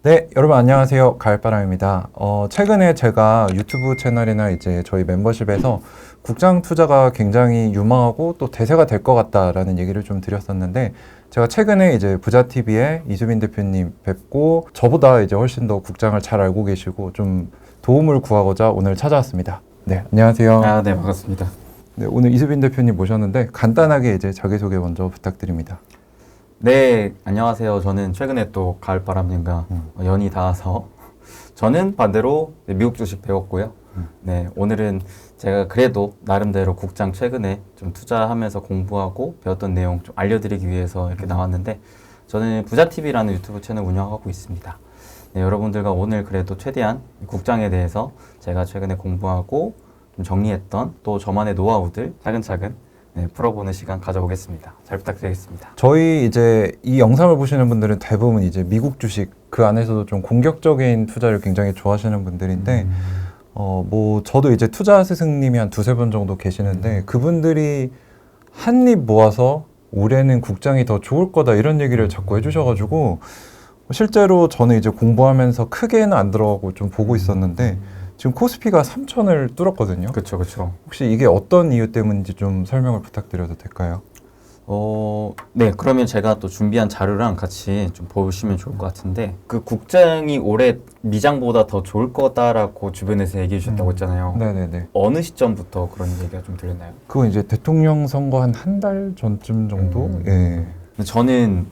네, 여러분 안녕하세요. 가을바람입니다. 최근에 제가 유튜브 채널이나 이제 저희 멤버십에서 국장 투자가 굉장히 유망하고 또 대세가 될 것 같다라는 얘기를 좀 드렸었는데, 제가 최근에 이제 부자TV에 이수빈 대표님 뵙고 저보다 이제 훨씬 더 국장을 잘 알고 계시고 좀 도움을 구하고자 오늘 찾아왔습니다. 네, 안녕하세요. 네, 반갑습니다. 네, 오늘 이수빈 대표님 모셨는데 간단하게 이제 자기소개 먼저 부탁드립니다. 네, 안녕하세요. 저는 최근에 또 가을바람님과 연이 닿아서 저는 반대로 미국 주식 배웠고요. 네, 오늘은 제가 그래도 나름대로 국장 최근에 좀 투자하면서 공부하고 배웠던 내용 좀 알려드리기 위해서 이렇게 나왔는데, 저는 부자TV라는 유튜브 채널 운영하고 있습니다. 네, 여러분들과 오늘 그래도 최대한 국장에 대해서 제가 최근에 공부하고 좀 정리했던 또 저만의 노하우들 차근차근 풀어보는 시간 가져보겠습니다. 잘 부탁드리겠습니다. 저희 이제 이 영상을 보시는 분들은 대부분 이제 미국 주식 그 안에서도 좀 공격적인 투자를 굉장히 좋아하시는 분들인데 뭐 저도 이제 투자 스승님이 한 두세 분 정도 계시는데 그분들이 한입 모아서 올해는 국장이 더 좋을 거다 이런 얘기를 자꾸 해주셔가지고 실제로 저는 이제 공부하면서 크게는 안 들어가고 좀 보고 있었는데 지금 코스피가 3,000을 뚫었거든요. 그렇죠, 그렇죠. 혹시 이게 어떤 이유 때문인지 좀 설명을 부탁드려도 될까요? 네, 그러면 제가 또 준비한 자료랑 같이 좀 보시면 좋을 것 같은데, 그 국장이 올해 미장보다 더 좋을 거다라고 주변에서 얘기해 주셨다고 했잖아요. 네네네. 어느 시점부터 그런 얘기가 좀 들렸나요? 그건 이제 대통령 선거 한 달 전쯤 정도? 예. 근데 저는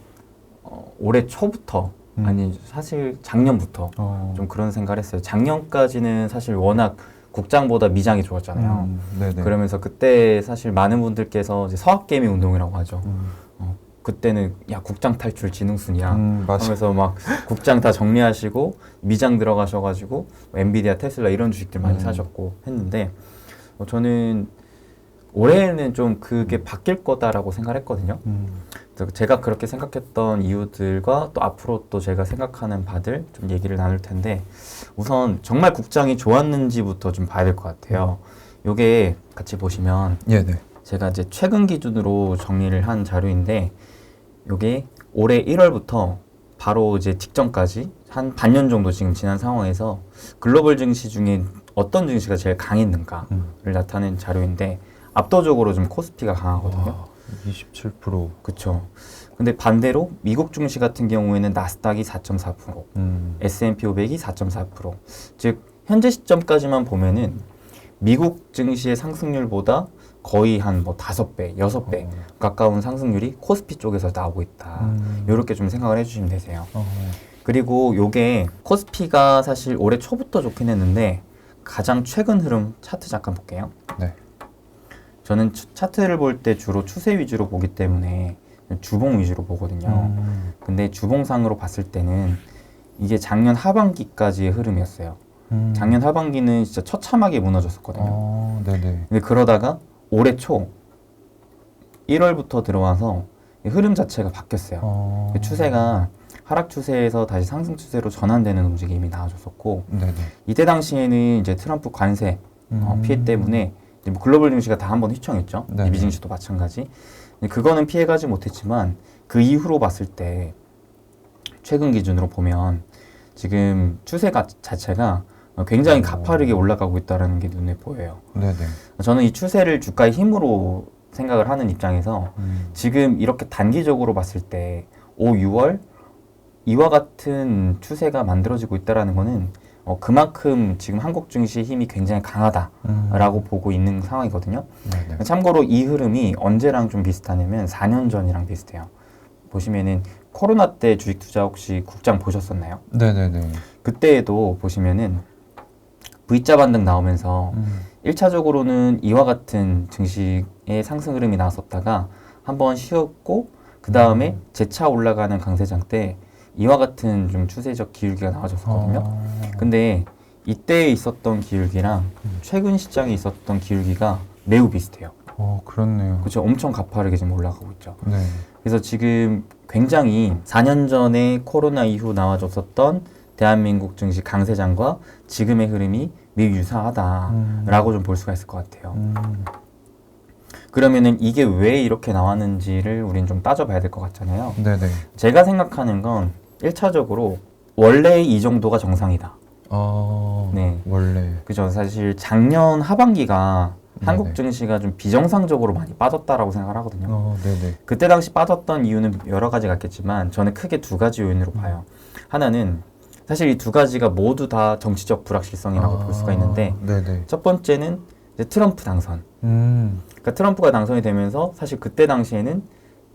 올해 초부터 아니 사실 작년부터 좀 그런 생각을 했어요. 작년까지는 사실 워낙 국장보다 미장이 좋았잖아요. 네네. 그러면서 그때 사실 많은 분들께서 이제 서학개미 운동이라고 하죠. 그때는 야 국장 탈출 지능순이야 하면서 막 국장 다 정리하시고 미장 들어가셔가지고 엔비디아, 테슬라 이런 주식들 많이 사셨고 했는데 저는 올해는 좀 그게 바뀔 거다라고 생각했거든요. 그래서 제가 그렇게 생각했던 이유들과 또 앞으로 또 제가 생각하는 바들 좀 얘기를 나눌 텐데, 우선 정말 국장이 좋았는지부터 좀 봐야 될 것 같아요. 요게 같이 보시면 네네. 제가 이제 최근 기준으로 정리를 한 자료인데, 요게 올해 1월부터 바로 이제 직전까지 한 반년 정도 지금 지난 상황에서 글로벌 증시 중에 어떤 증시가 제일 강했는가를 나타낸 자료인데, 압도적으로 좀 코스피가 강하거든요. 27%. 그렇죠. 근데 반대로 미국 증시 같은 경우에는 나스닥이 4.4%, S&P 500이 4.4%. 즉 현재 시점까지만 보면은 미국 증시의 상승률보다 거의 한 뭐 5배, 6배 가까운 상승률이 코스피 쪽에서 나오고 있다. 이렇게 좀 생각을 해주시면 되세요. 그리고 요게 코스피가 사실 올해 초부터 좋긴 했는데 가장 최근 흐름 차트 잠깐 볼게요. 네. 저는 차트를 볼 때 주로 추세 위주로 보기 때문에 주봉 위주로 보거든요. 근데 주봉상으로 봤을 때는 이게 작년 하반기까지의 흐름이었어요. 작년 하반기는 진짜 처참하게 무너졌었거든요. 네네. 근데 그러다가 올해 초 1월부터 들어와서 흐름 자체가 바뀌었어요. 추세가 하락 추세에서 다시 상승 추세로 전환되는 움직임이 나와줬었고, 네네. 이때 당시에는 이제 트럼프 관세 피해 때문에 뭐 글로벌 증시가 다 한번 휘청했죠. 미국 증시도 마찬가지. 그거는 피해가지 못했지만 그 이후로 봤을 때 최근 기준으로 보면 지금 추세가 자체가 굉장히 가파르게 올라가고 있다는 게 눈에 보여요. 네네. 저는 이 추세를 주가의 힘으로 생각을 하는 입장에서 지금 이렇게 단기적으로 봤을 때 5, 6월 이와 같은 추세가 만들어지고 있다는 거는 그만큼 지금 한국 증시 힘이 굉장히 강하다라고 보고 있는 상황이거든요. 네네. 참고로 이 흐름이 언제랑 좀 비슷하냐면 4년 전이랑 비슷해요. 보시면은 코로나 때 주식 투자 혹시 국장 보셨었나요? 네네네. 그때에도 보시면은 V자 반등 나오면서 1차적으로는 이와 같은 증시의 상승 흐름이 나왔었다가 한번 쉬었고, 그 다음에 재차 올라가는 강세장 때 이와 같은 좀 추세적 기울기가 나와줬었거든요. 근데 이때 있었던 기울기랑 최근 시장에 있었던 기울기가 매우 비슷해요. 그렇네요. 그렇죠. 엄청 가파르게 지금 올라가고 있죠. 네. 그래서 지금 굉장히 4년 전에 코로나 이후 나와줬었던 대한민국 증시 강세장과 지금의 흐름이 매우 유사하다라고 좀 볼 수가 있을 것 같아요. 그러면은 이게 왜 이렇게 나왔는지를 우린 좀 따져봐야 될 것 같잖아요. 네네. 제가 생각하는 건 1차적으로 원래 이 정도가 정상이다. 네. 원래. 그죠. 사실 작년 하반기가 네네. 한국 증시가 좀 비정상적으로 많이 빠졌다라고 생각을 하거든요. 네네. 그때 당시 빠졌던 이유는 여러 가지가 있겠지만 저는 크게 두 가지 요인으로 봐요. 하나는 사실 이 두 가지가 모두 다 정치적 불확실성이라고 볼 수가 있는데 네네. 첫 번째는 이제 트럼프 당선. 그러니까 트럼프가 당선이 되면서 사실 그때 당시에는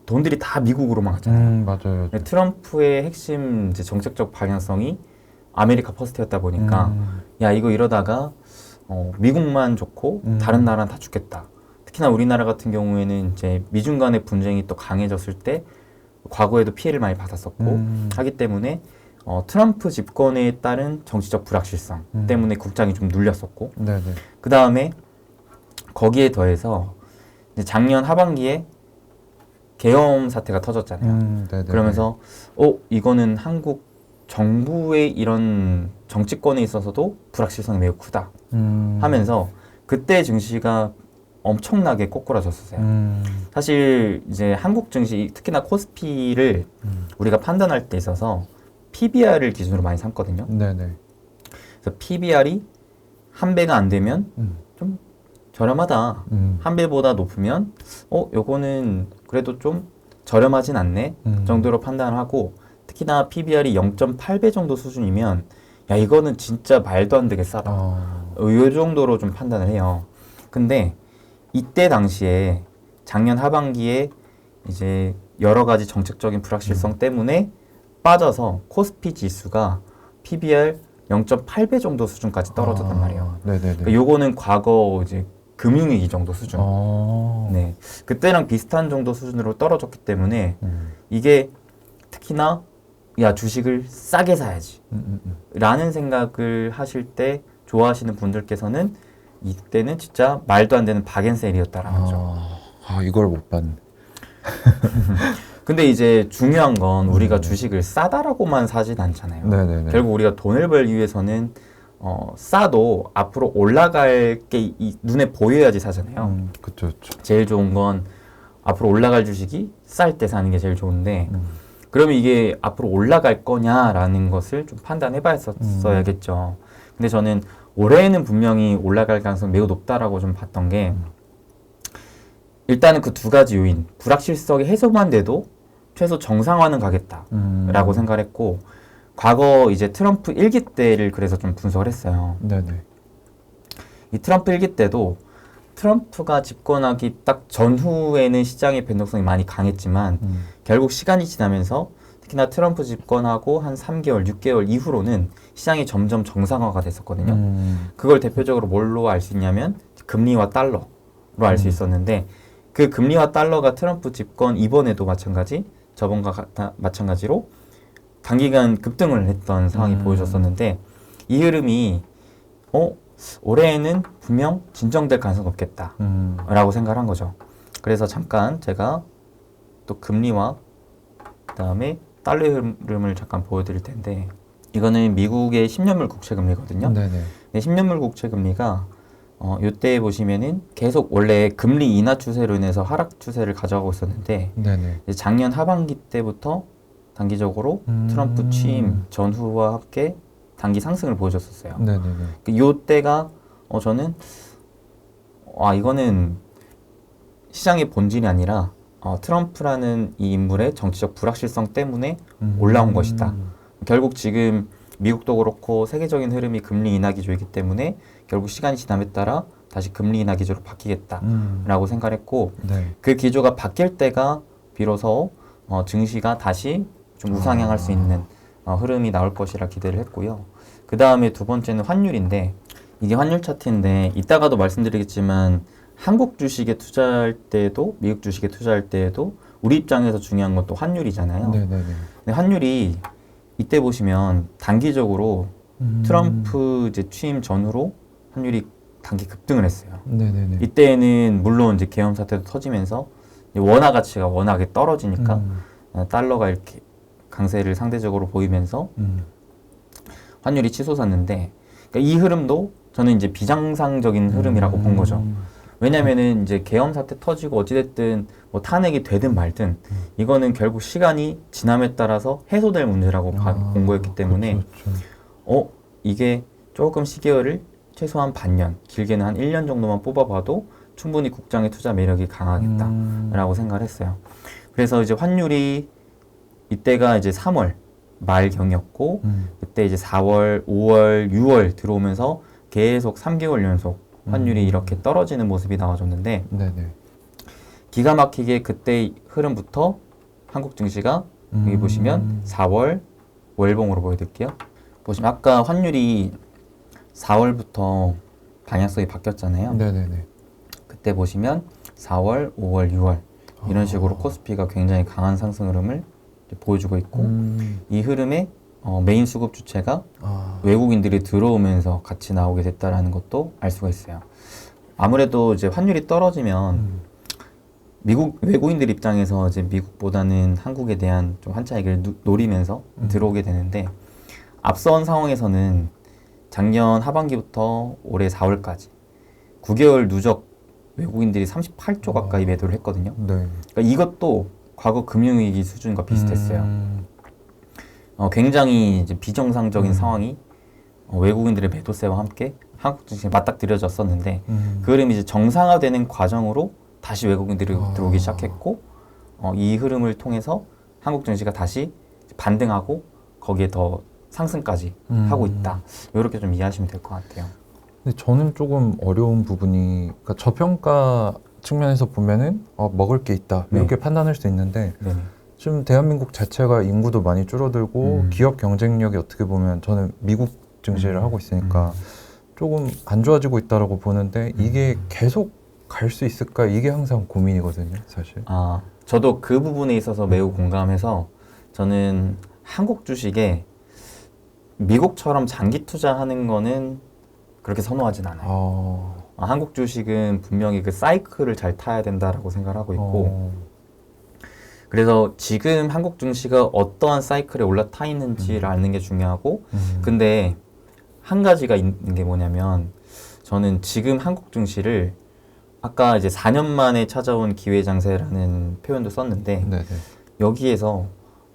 돈들이 다 미국으로만 갔잖아요. 맞아요. 트럼프의 핵심 이제 정책적 방향성이 아메리카 퍼스트였다 보니까 야 이거 이러다가 미국만 좋고 다른 나라는 다 죽겠다. 특히나 우리나라 같은 경우에는 이제 미중 간의 분쟁이 또 강해졌을 때 과거에도 피해를 많이 받았었고 하기 때문에 트럼프 집권에 따른 정치적 불확실성 때문에 국장이 좀 눌렸었고 네네. 그 다음에 거기에 더해서 이제 작년 하반기에 계엄 사태가 터졌잖아요. 그러면서 이거는 한국 정부의 이런 정치권에 있어서도 불확실성이 매우 크다 하면서 그때 증시가 엄청나게 꼬꾸라졌었어요. 사실 이제 한국 증시 특히나 코스피를 우리가 판단할 때 있어서 PBR을 기준으로 많이 삼거든요. 네네. 그래서 PBR이 한 배가 안 되면 좀 저렴하다. 한 배보다 높으면 요거는 그래도 좀 저렴하진 않네 정도로 판단을 하고 특히나 PBR이 0.8배 정도 수준이면 야 이거는 진짜 말도 안 되게 싸다. 요 정도로 좀 판단을 해요. 근데 이때 당시에 작년 하반기에 이제 여러 가지 정책적인 불확실성 때문에 빠져서 코스피 지수가 PBR 0.8배 정도 수준까지 떨어졌단 말이에요. 네네네. 그러니까 요거는 과거 이제 금융위기 정도 수준. 네, 그때랑 비슷한 정도 수준으로 떨어졌기 때문에 이게 특히나 야 주식을 싸게 사야지 라는 생각을 하실 때 좋아하시는 분들께서는 이때는 진짜 말도 안 되는 박앤셀이었다라는 거죠. 이걸 못 봤네. 근데 이제 중요한 건 우리가 주식을 싸다라고만 사진 않잖아요. 네네네. 결국 우리가 돈을 벌기 위해서는 싸도 앞으로 올라갈 게 눈에 보여야지 사잖아요. 그쵸. 제일 좋은 건 앞으로 올라갈 주식이 쌀 때 사는 게 제일 좋은데 그러면 이게 앞으로 올라갈 거냐라는 것을 좀 판단해 봤었어야겠죠. 근데 저는 올해는 분명히 올라갈 가능성이 매우 높다라고 좀 봤던 게 일단은 그 두 가지 요인, 불확실성이 해소만 돼도 최소 정상화는 가겠다라고 생각을 했고 과거 이제 트럼프 1기 때를 그래서 좀 분석을 했어요. 네네. 이 트럼프 1기 때도 트럼프가 집권하기 딱 전후에는 시장의 변동성이 많이 강했지만 결국 시간이 지나면서 특히나 트럼프 집권하고 한 3개월, 6개월 이후로는 시장이 점점 정상화가 됐었거든요. 그걸 대표적으로 뭘로 알 수 있냐면 금리와 달러로 알 수 있었는데 그 금리와 달러가 트럼프 집권 이번에도 마찬가지, 저번과 마찬가지로 단기간 급등을 했던 상황이 보여졌었는데 이 흐름이 올해에는 분명 진정될 가능성이 높겠다 라고 생각을 한 거죠. 그래서 잠깐 제가 또 금리와 그 다음에 달러의 흐름을 잠깐 보여드릴 텐데 이거는 미국의 10년물 국채금리거든요. 네네. 10년물 국채금리가 요때 보시면은 계속 원래 금리 인하 추세로 인해서 하락 추세를 가져가고 있었는데 네네. 이제 작년 하반기 때부터 단기적으로 트럼프 취임 전후와 함께 단기 상승을 보여줬었어요. 네네네. 요때가 저는 이거는 시장의 본질이 아니라 트럼프라는 이 인물의 정치적 불확실성 때문에 올라온 것이다. 결국 지금 미국도 그렇고 세계적인 흐름이 금리 인하 기조이기 때문에 결국 시간이 지남에 따라 다시 금리 인하 기조로 바뀌겠다라고 생각했고 네. 그 기조가 바뀔 때가 비로소 증시가 다시 좀 우상향할 수 있는 흐름이 나올 것이라 기대를 했고요. 그 다음에 두 번째는 환율인데 이게 환율 차트인데 이따가도 말씀드리겠지만 한국 주식에 투자할 때도 미국 주식에 투자할 때에도 우리 입장에서 중요한 건 또 환율이잖아요. 네네네. 근데 환율이 이때 보시면 단기적으로 트럼프 이제 취임 전후로 환율이 단기 급등을 했어요. 네네네. 이때는 물론 이제 계엄 사태도 터지면서 원화 가치가 워낙에 떨어지니까 달러가 이렇게 강세를 상대적으로 보이면서 환율이 치솟았는데 그러니까 이 흐름도 저는 이제 비정상적인 흐름이라고 본 거죠. 왜냐면은 이제 계엄 사태 터지고 어찌됐든 뭐 탄핵이 되든 말든 이거는 결국 시간이 지남에 따라서 해소될 문제라고 본 거였기 때문에 이게 조금 시기열을 최소한 반년, 길게는 한 1년 정도만 뽑아봐도 충분히 국장의 투자 매력이 강하겠다라고 생각을 했어요. 그래서 이제 환율이 이때가 이제 3월 말경이었고 그때 이제 4월, 5월, 6월 들어오면서 계속 3개월 연속 환율이 이렇게 떨어지는 모습이 나와줬는데 네네. 기가 막히게 그때 흐름부터 한국 증시가 여기 보시면 4월 월봉으로 보여드릴게요. 보시면 아까 환율이 4월부터 방향성이 바뀌었잖아요. 네네네. 그때 보시면 4월, 5월, 6월 이런 식으로 코스피가 굉장히 강한 상승 흐름을 보여주고 있고 이 흐름에 메인 수급 주체가 외국인들이 들어오면서 같이 나오게 됐다라는 것도 알 수가 있어요. 아무래도 이제 환율이 떨어지면 미국 외국인들 입장에서 이제 미국보다는 한국에 대한 좀 한차익을 노리면서 들어오게 되는데 앞선 상황에서는 작년 하반기부터 올해 4월까지 9개월 누적 외국인들이 38조 가까이 매도를 했거든요. 네. 그러니까 이것도 과거 금융위기 수준과 비슷했어요. 굉장히 이제 비정상적인 상황이 외국인들의 매도세와 함께 한국 증시에 맞닥뜨려졌었는데 그 흐름이 이제 정상화되는 과정으로 다시 외국인들이 들어오기 시작했고 이 흐름을 통해서 한국 증시가 다시 반등하고 거기에 더 상승까지 하고 있다. 이렇게 좀 이해하시면 될 것 같아요. 근데 저는 조금 어려운 부분이 그러니까 저평가 측면에서 보면은 먹을 게 있다 이렇게 판단할 수 있는데 지금 대한민국 자체가 인구도 많이 줄어들고 기업 경쟁력이 어떻게 보면 저는 미국 증시를 하고 있으니까 조금 안 좋아지고 있다라고 보는데 이게 계속 갈 수 있을까 이게 항상 고민이거든요, 사실. 저도 그 부분에 있어서 매우 공감해서 저는 한국 주식에 미국처럼 장기 투자하는 거는 그렇게 선호하진 않아요. 한국 주식은 분명히 그 사이클을 잘 타야 된다라고 생각을 하고 있고 그래서 지금 한국 증시가 어떠한 사이클에 올라타 있는지를 아는 게 중요하고 근데 한 가지가 있는 게 뭐냐면 저는 지금 한국 증시를 아까 이제 4년 만에 찾아온 기회장세라는 표현도 썼는데 네네. 여기에서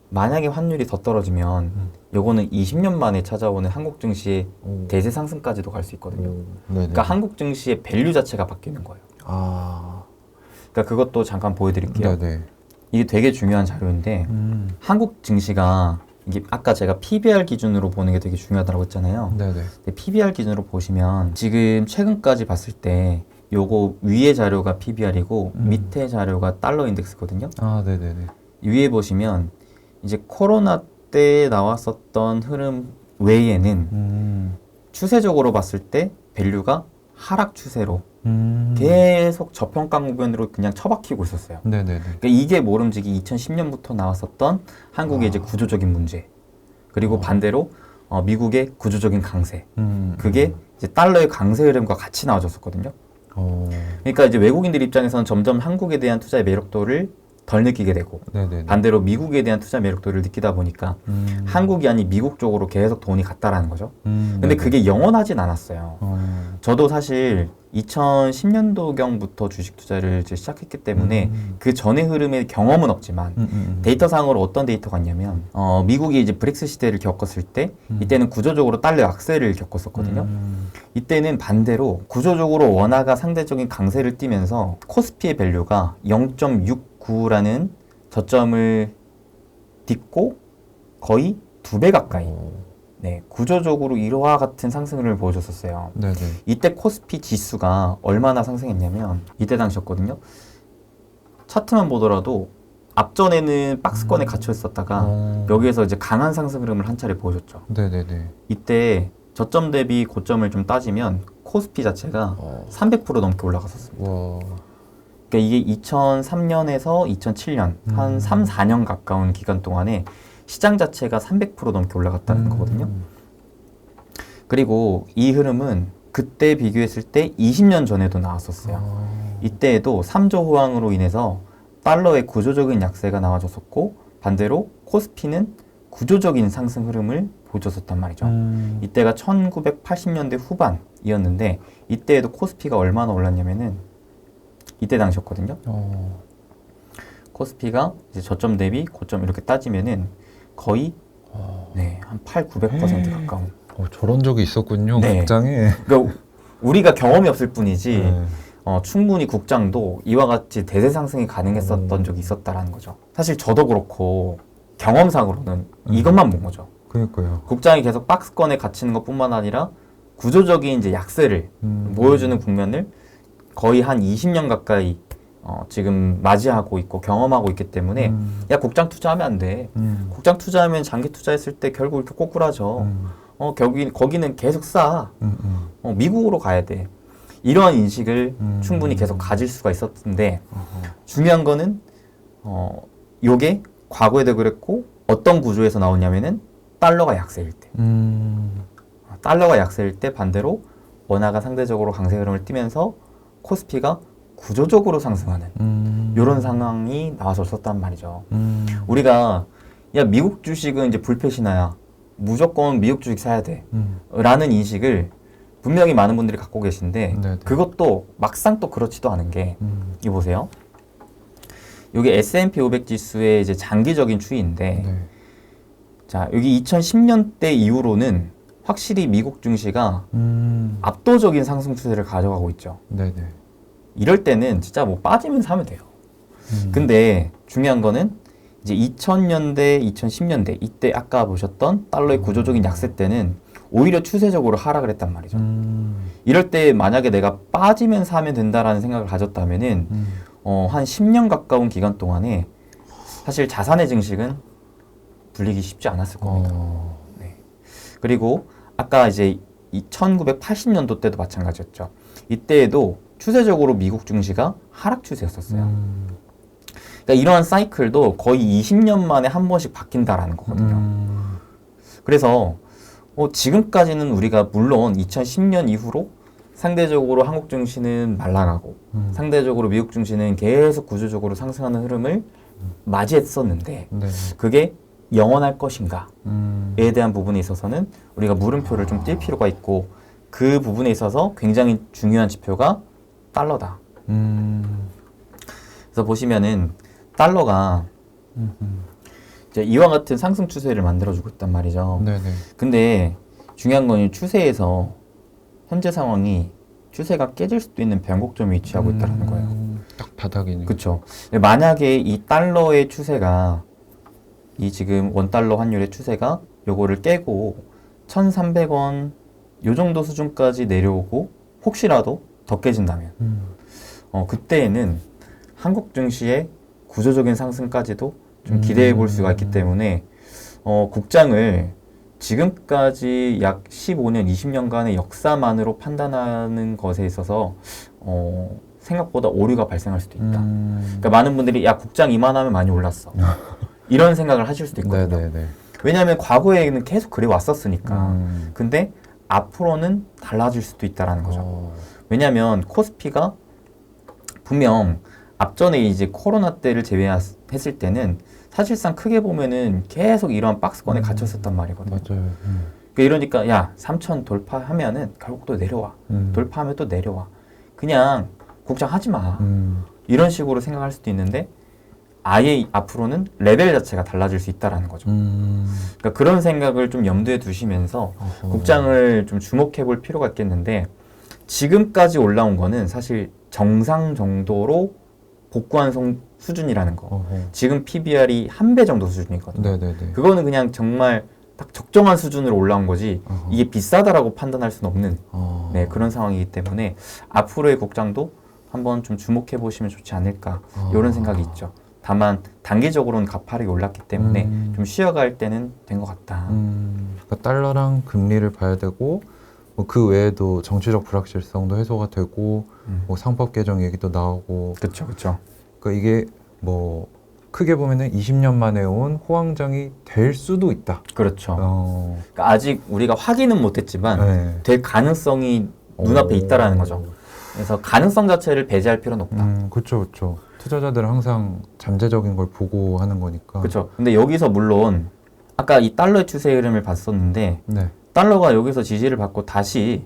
만약에 환율이 더 떨어지면 요거는 20년 만에 찾아오는 한국 증시의 대세 상승까지도 갈 수 있거든요. 그러니까 한국 증시의 밸류 자체가 바뀌는 거예요. 그러니까 그것도 잠깐 보여드릴게요. 네네. 이게 되게 중요한 자료인데 한국 증시가 이게 아까 제가 PBR 기준으로 보는 게 되게 중요하다고 했잖아요. 네네. 근데 PBR 기준으로 보시면 지금 최근까지 봤을 때 요거 위에 자료가 PBR이고 밑에 자료가 달러 인덱스거든요. 네네네. 위에 보시면 이제 코로나 때 나왔었던 흐름 외에는 추세적으로 봤을 때 밸류가 하락 추세로 계속 저평가 구간으로 그냥 처박히고 있었어요. 네네네. 그러니까 이게 모름지기 2010년부터 나왔었던 한국의 이제 구조적인 문제 그리고 반대로 미국의 구조적인 강세 그게 이제 달러의 강세 흐름과 같이 나와줬었거든요. 그러니까 이제 외국인들 입장에서는 점점 한국에 대한 투자의 매력도를 덜 느끼게 되고 네네네. 반대로 미국에 대한 투자 매력도를 느끼다 보니까 한국이 아닌 미국 쪽으로 계속 돈이 갔다라는 거죠. 근데 그게 영원하진 않았어요. 저도 사실 2010년도경부터 주식 투자를 이제 시작했기 때문에 그 전의 흐름의 경험은 없지만 데이터상으로 어떤 데이터가 있냐면 미국이 이제 브렉스 시대를 겪었을 때 이때는 구조적으로 달러 악세를 겪었었거든요. 이때는 반대로 구조적으로 원화가 상대적인 강세를 띠면서 코스피의 밸류가 0.69라는 저점을 딛고 거의 2배 가까이 구조적으로 이와 같은 상승을 보여줬었어요. 네네. 이때 코스피 지수가 얼마나 상승했냐면 이때 당시였거든요. 차트만 보더라도 앞전에는 박스권에 갇혀 있었다가 여기에서 이제 강한 상승 흐름을 한 차례 보여줬죠. 네네네. 이때 저점 대비 고점을 좀 따지면 코스피 자체가 300% 넘게 올라갔었습니다. 그러니까 이게 2003년에서 2007년 한 3, 4년 가까운 기간 동안에 시장 자체가 300% 넘게 올라갔다는 거거든요. 그리고 이 흐름은 그때 비교했을 때 20년 전에도 나왔었어요. 이때에도 3조 호황으로 인해서 달러의 구조적인 약세가 나와줬었고 반대로 코스피는 구조적인 상승 흐름을 보여줬었단 말이죠. 이때가 1980년대 후반이었는데 이때에도 코스피가 얼마나 올랐냐면은 이때 당시였거든요. 코스피가 이제 저점 대비 고점 이렇게 따지면은 거의 네, 한 8,900% 가까운. 저런 적이 있었군요. 네. 국장에. 그러니까 우리가 경험이 없을 뿐이지 네. 충분히 국장도 이와 같이 대세 상승이 가능했었던 적이 있었다라는 거죠. 사실 저도 그렇고 경험상으로는 이것만 본 거죠. 그러니까요. 국장이 계속 박스권에 갇히는 것뿐만 아니라 구조적인 이제 약세를 보여주는 국면을 거의 한 20년 가까이 지금 맞이하고 있고 경험하고 있기 때문에 야 국장 투자하면 안 돼. 국장 투자하면 장기 투자했을 때 결국 이렇게 꼬꾸라져. 거기는 계속 싸. 미국으로 가야 돼. 이러한 인식을 충분히 계속 가질 수가 있었는데 중요한 거는 요게 과거에도 그랬고 어떤 구조에서 나오냐면은 달러가 약세일 때. 달러가 약세일 때 반대로 원화가 상대적으로 강세 흐름을 띠면서 코스피가 구조적으로 상승하는 이런 상황이 나왔었단 말이죠. 우리가 야 미국 주식은 이제 불패신화야. 무조건 미국 주식 사야 돼. 라는 인식을 분명히 많은 분들이 갖고 계신데 네네. 그것도 막상 또 그렇지도 않은 게 이 보세요. 이게 S&P 500 지수의 이제 장기적인 추이인데 네. 자 여기 2010년대 이후로는 확실히 미국 증시가 압도적인 상승 추세를 가져가고 있죠. 네네. 이럴 때는 진짜 뭐 빠지면 사면 돼요. 근데 중요한 거는 이제 2000년대, 2010년대 이때 아까 보셨던 달러의 구조적인 약세 때는 오히려 추세적으로 하락을 했단 말이죠. 이럴 때 만약에 내가 빠지면 사면 된다라는 생각을 가졌다면은 한 10년 가까운 기간 동안에 사실 자산의 증식은 불리기 쉽지 않았을 겁니다. 네. 그리고 아까 이제 1980년도 때도 마찬가지였죠. 이때에도 추세적으로 미국 증시가 하락 추세였었어요. 그러니까 이러한 사이클도 거의 20년 만에 한 번씩 바뀐다라는 거거든요. 그래서 지금까지는 우리가 물론 2010년 이후로 상대적으로 한국 증시는 말라가고 상대적으로 미국 증시는 계속 구조적으로 상승하는 흐름을 맞이했었는데 네. 그게 영원할 것인가에 대한 부분에 있어서는 우리가 물음표를 좀 띌 필요가 있고 그 부분에 있어서 굉장히 중요한 지표가 달러다. 그래서 보시면은 달러가 이제 이와 같은 상승 추세를 만들어주고 있단 말이죠. 네네. 근데 중요한 건 이 추세에서 현재 상황이 추세가 깨질 수도 있는 변곡점에 위치하고 있다는 거예요. 딱 바닥이네. 그렇죠. 만약에 이 달러의 추세가 이 지금 원달러 환율의 추세가 요거를 깨고 1,300원 요 정도 수준까지 내려오고 혹시라도 더 깨진다면 그때에는 한국 증시의 구조적인 상승까지도 좀 기대해 볼 수가 있기 때문에 국장을 지금까지 약 15년, 20년간의 역사만으로 판단하는 것에 있어서 생각보다 오류가 발생할 수도 있다. 그러니까 많은 분들이 야 국장 이만하면 많이 올랐어. 이런 생각을 하실 수도 있거든요. 네네네. 왜냐하면 과거에는 계속 그래 왔었으니까. 근데 앞으로는 달라질 수도 있다라는 거죠. 왜냐하면 코스피가 분명 앞전에 이제 코로나 때를 제외했을 때는 사실상 크게 보면은 계속 이러한 박스권에 갇혔었단 말이거든요. 맞아요. 이러니까 야 3천 돌파하면은 결국 또 내려와. 돌파하면 또 내려와. 그냥 국장 하지 마. 이런 식으로 생각할 수도 있는데 아예 앞으로는 레벨 자체가 달라질 수 있다라는 거죠. 그러니까 그런 생각을 좀 염두에 두시면서 국장을 좀 주목해 볼 필요가 있겠는데 지금까지 올라온 거는 사실 정상 정도로 복구한 수준이라는 거. 지금 PBR이 1배 정도 수준이거든요. 네네네. 그거는 그냥 정말 딱 적정한 수준으로 올라온 거지 이게 비싸다라고 판단할 수는 없는 네, 그런 상황이기 때문에 앞으로의 국장도 한번 좀 주목해 보시면 좋지 않을까 이런 생각이 있죠. 다만 단기적으로는 가파르게 올랐기 때문에 좀 쉬어갈 때는 된 것 같다. 그러니까 달러랑 금리를 봐야 되고 뭐 그 외에도 정치적 불확실성도 해소가 되고 뭐 상법 개정 얘기도 나오고 그렇죠, 그렇죠. 그러니까 이게 뭐 크게 보면은 20년 만에 온 호황장이 될 수도 있다. 그렇죠. 그러니까 아직 우리가 확인은 못했지만 네. 될 가능성이 눈앞에 있다라는 거죠. 그래서 가능성 자체를 배제할 필요는 없다. 그렇죠, 그렇죠. 투자자들은 항상 잠재적인 걸 보고 하는 거니까. 그렇죠. 근데 여기서 물론 아까 이 달러의 추세 흐름을 봤었는데 네. 달러가 여기서 지지를 받고 다시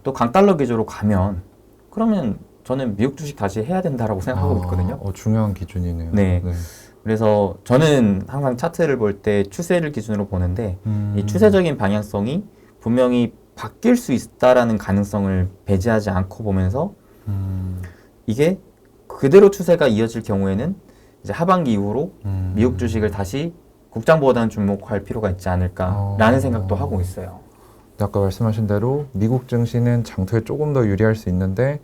또 강달러 기조로 가면 그러면 저는 미국 주식 다시 해야 된다라고 생각하고 있거든요. 중요한 기준이네요. 네. 그래서 저는 항상 차트를 볼 때 추세를 기준으로 보는데 이 추세적인 방향성이 분명히 바뀔 수 있다라는 가능성을 배제하지 않고 보면서 이게 그대로 추세가 이어질 경우에는 이제 하반기 이후로 미국 주식을 다시 국장보다는 주목할 필요가 있지 않을까라는 생각도 하고 있어요. 아까 말씀하신 대로 미국 증시는 장투에 조금 더 유리할 수 있는데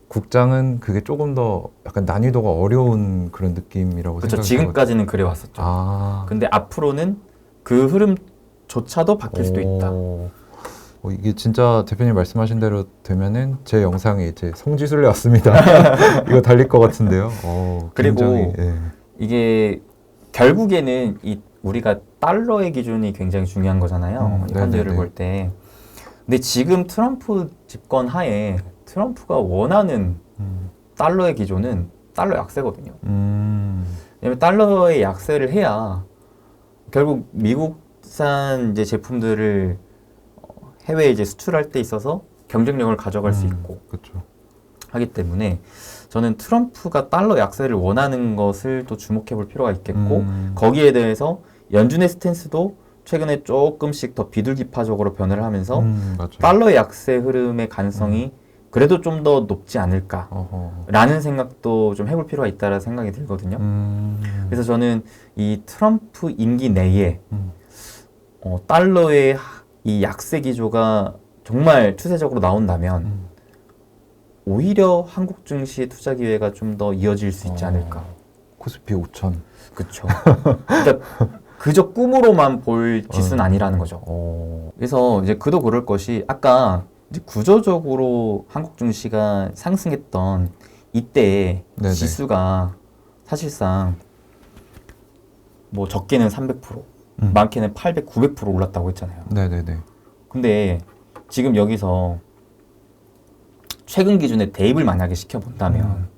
국장은 그게 조금 더 약간 난이도가 어려운 그런 느낌이라고 그렇죠. 생각해요. 지금까지는 그래 왔었죠. 근데 앞으로는 그 흐름조차도 바뀔 수도 있다. 이게 진짜 대표님 말씀하신 대로 되면은 제 영상에 이제 성지순례 왔습니다. 이거 달릴 것 같은데요. 그리고 굉장히, 이게 결국에는 우리가 달러의 기준이 굉장히 중요한 거잖아요. 이 펀드를 볼 때. 근데 지금 트럼프 집권 하에 트럼프가 원하는 달러의 기조는 달러 약세거든요. 왜냐면 달러의 약세를 해야 결국 미국산 이제 제품들을 해외에 이제 수출할 때 있어서 경쟁력을 가져갈 수 있고 그쵸. 하기 때문에 저는 트럼프가 달러 약세를 원하는 것을 또 주목해 볼 필요가 있겠고 거기에 대해서 연준의 스탠스도 최근에 조금씩 더 비둘기파적으로 변화를 하면서 달러 약세 흐름의 가능성이 그래도 좀 더 높지 않을까라는 생각도 좀 해볼 필요가 있다라는 생각이 들거든요. 그래서 저는 이 트럼프 임기 내에 달러의 이 약세 기조가 정말 추세적으로 나온다면 오히려 한국 증시의 투자 기회가 좀 더 이어질 수 있지 않을까. 코스피 5천. 그렇죠. 그러니까 그저 꿈으로만 볼 지수는 아니라는 거죠. 그래서 이제 그도 그럴 것이 아까 이제 구조적으로 한국 증시가 상승했던 이때 지수가 사실상 뭐 적게는 300%, 많게는 800, 900% 올랐다고 했잖아요. 네네네. 근데 지금 여기서 최근 기준에 대입을 만약에 시켜본다면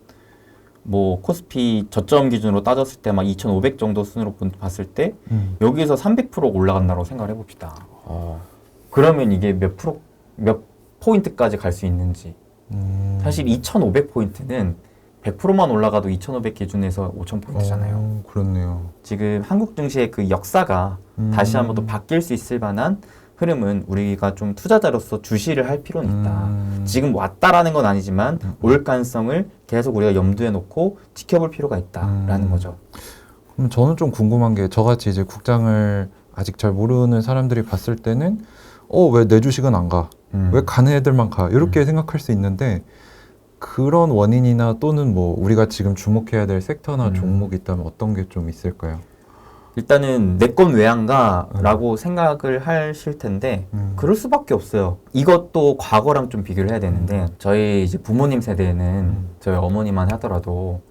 뭐 코스피 저점 기준으로 따졌을 때 막 2,500 정도 순으로 봤을 때 여기에서 300% 올라간다고 생각을 해봅시다. 그러면 이게 몇 포인트까지 갈 수 있는지. 사실 2,500포인트는 100%만 올라가도 2,500 기준에서 5,000포인트잖아요. 그렇네요. 지금 한국 증시의 그 역사가 다시 한번 더 바뀔 수 있을 만한 흐름은 우리가 좀 투자자로서 주시를 할 필요는 있다. 지금 왔다라는 건 아니지만 올 가능성을 계속 우리가 염두에 놓고 지켜볼 필요가 있다라는 거죠. 그럼 저는 좀 궁금한 게 저같이 이제 국장을 아직 잘 모르는 사람들이 봤을 때는 왜 내 주식은 안 가? 왜 가는 애들만 가? 이렇게 생각할 수 있는데 그런 원인이나 또는 뭐 우리가 지금 주목해야 될 섹터나 종목이 있다면 어떤 게 좀 있을까요? 일단은 내 건 왜 안 가? 라고 생각을 하실 텐데 그럴 수밖에 없어요. 이것도 과거랑 좀 비교를 해야 되는데 저희 이제 부모님 세대는 저희 어머니만 하더라도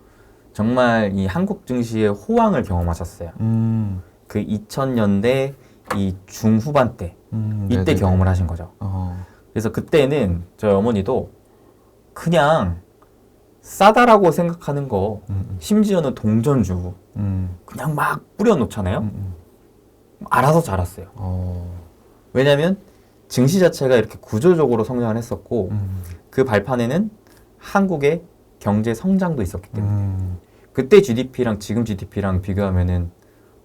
정말 이 한국 증시의 호황을 경험하셨어요. 그 2000년대 이 중후반 때 이때 네네네. 경험을 하신 거죠. 그래서 그때는 저희 어머니도 그냥 싸다라고 생각하는 거 심지어는 동전주 그냥 막 뿌려놓잖아요. 알아서 자랐어요. 왜냐하면 증시 자체가 이렇게 구조적으로 성장을 했었고 그 발판에는 한국의 경제 성장도 있었기 때문에 그때 GDP랑 지금 GDP랑 비교하면은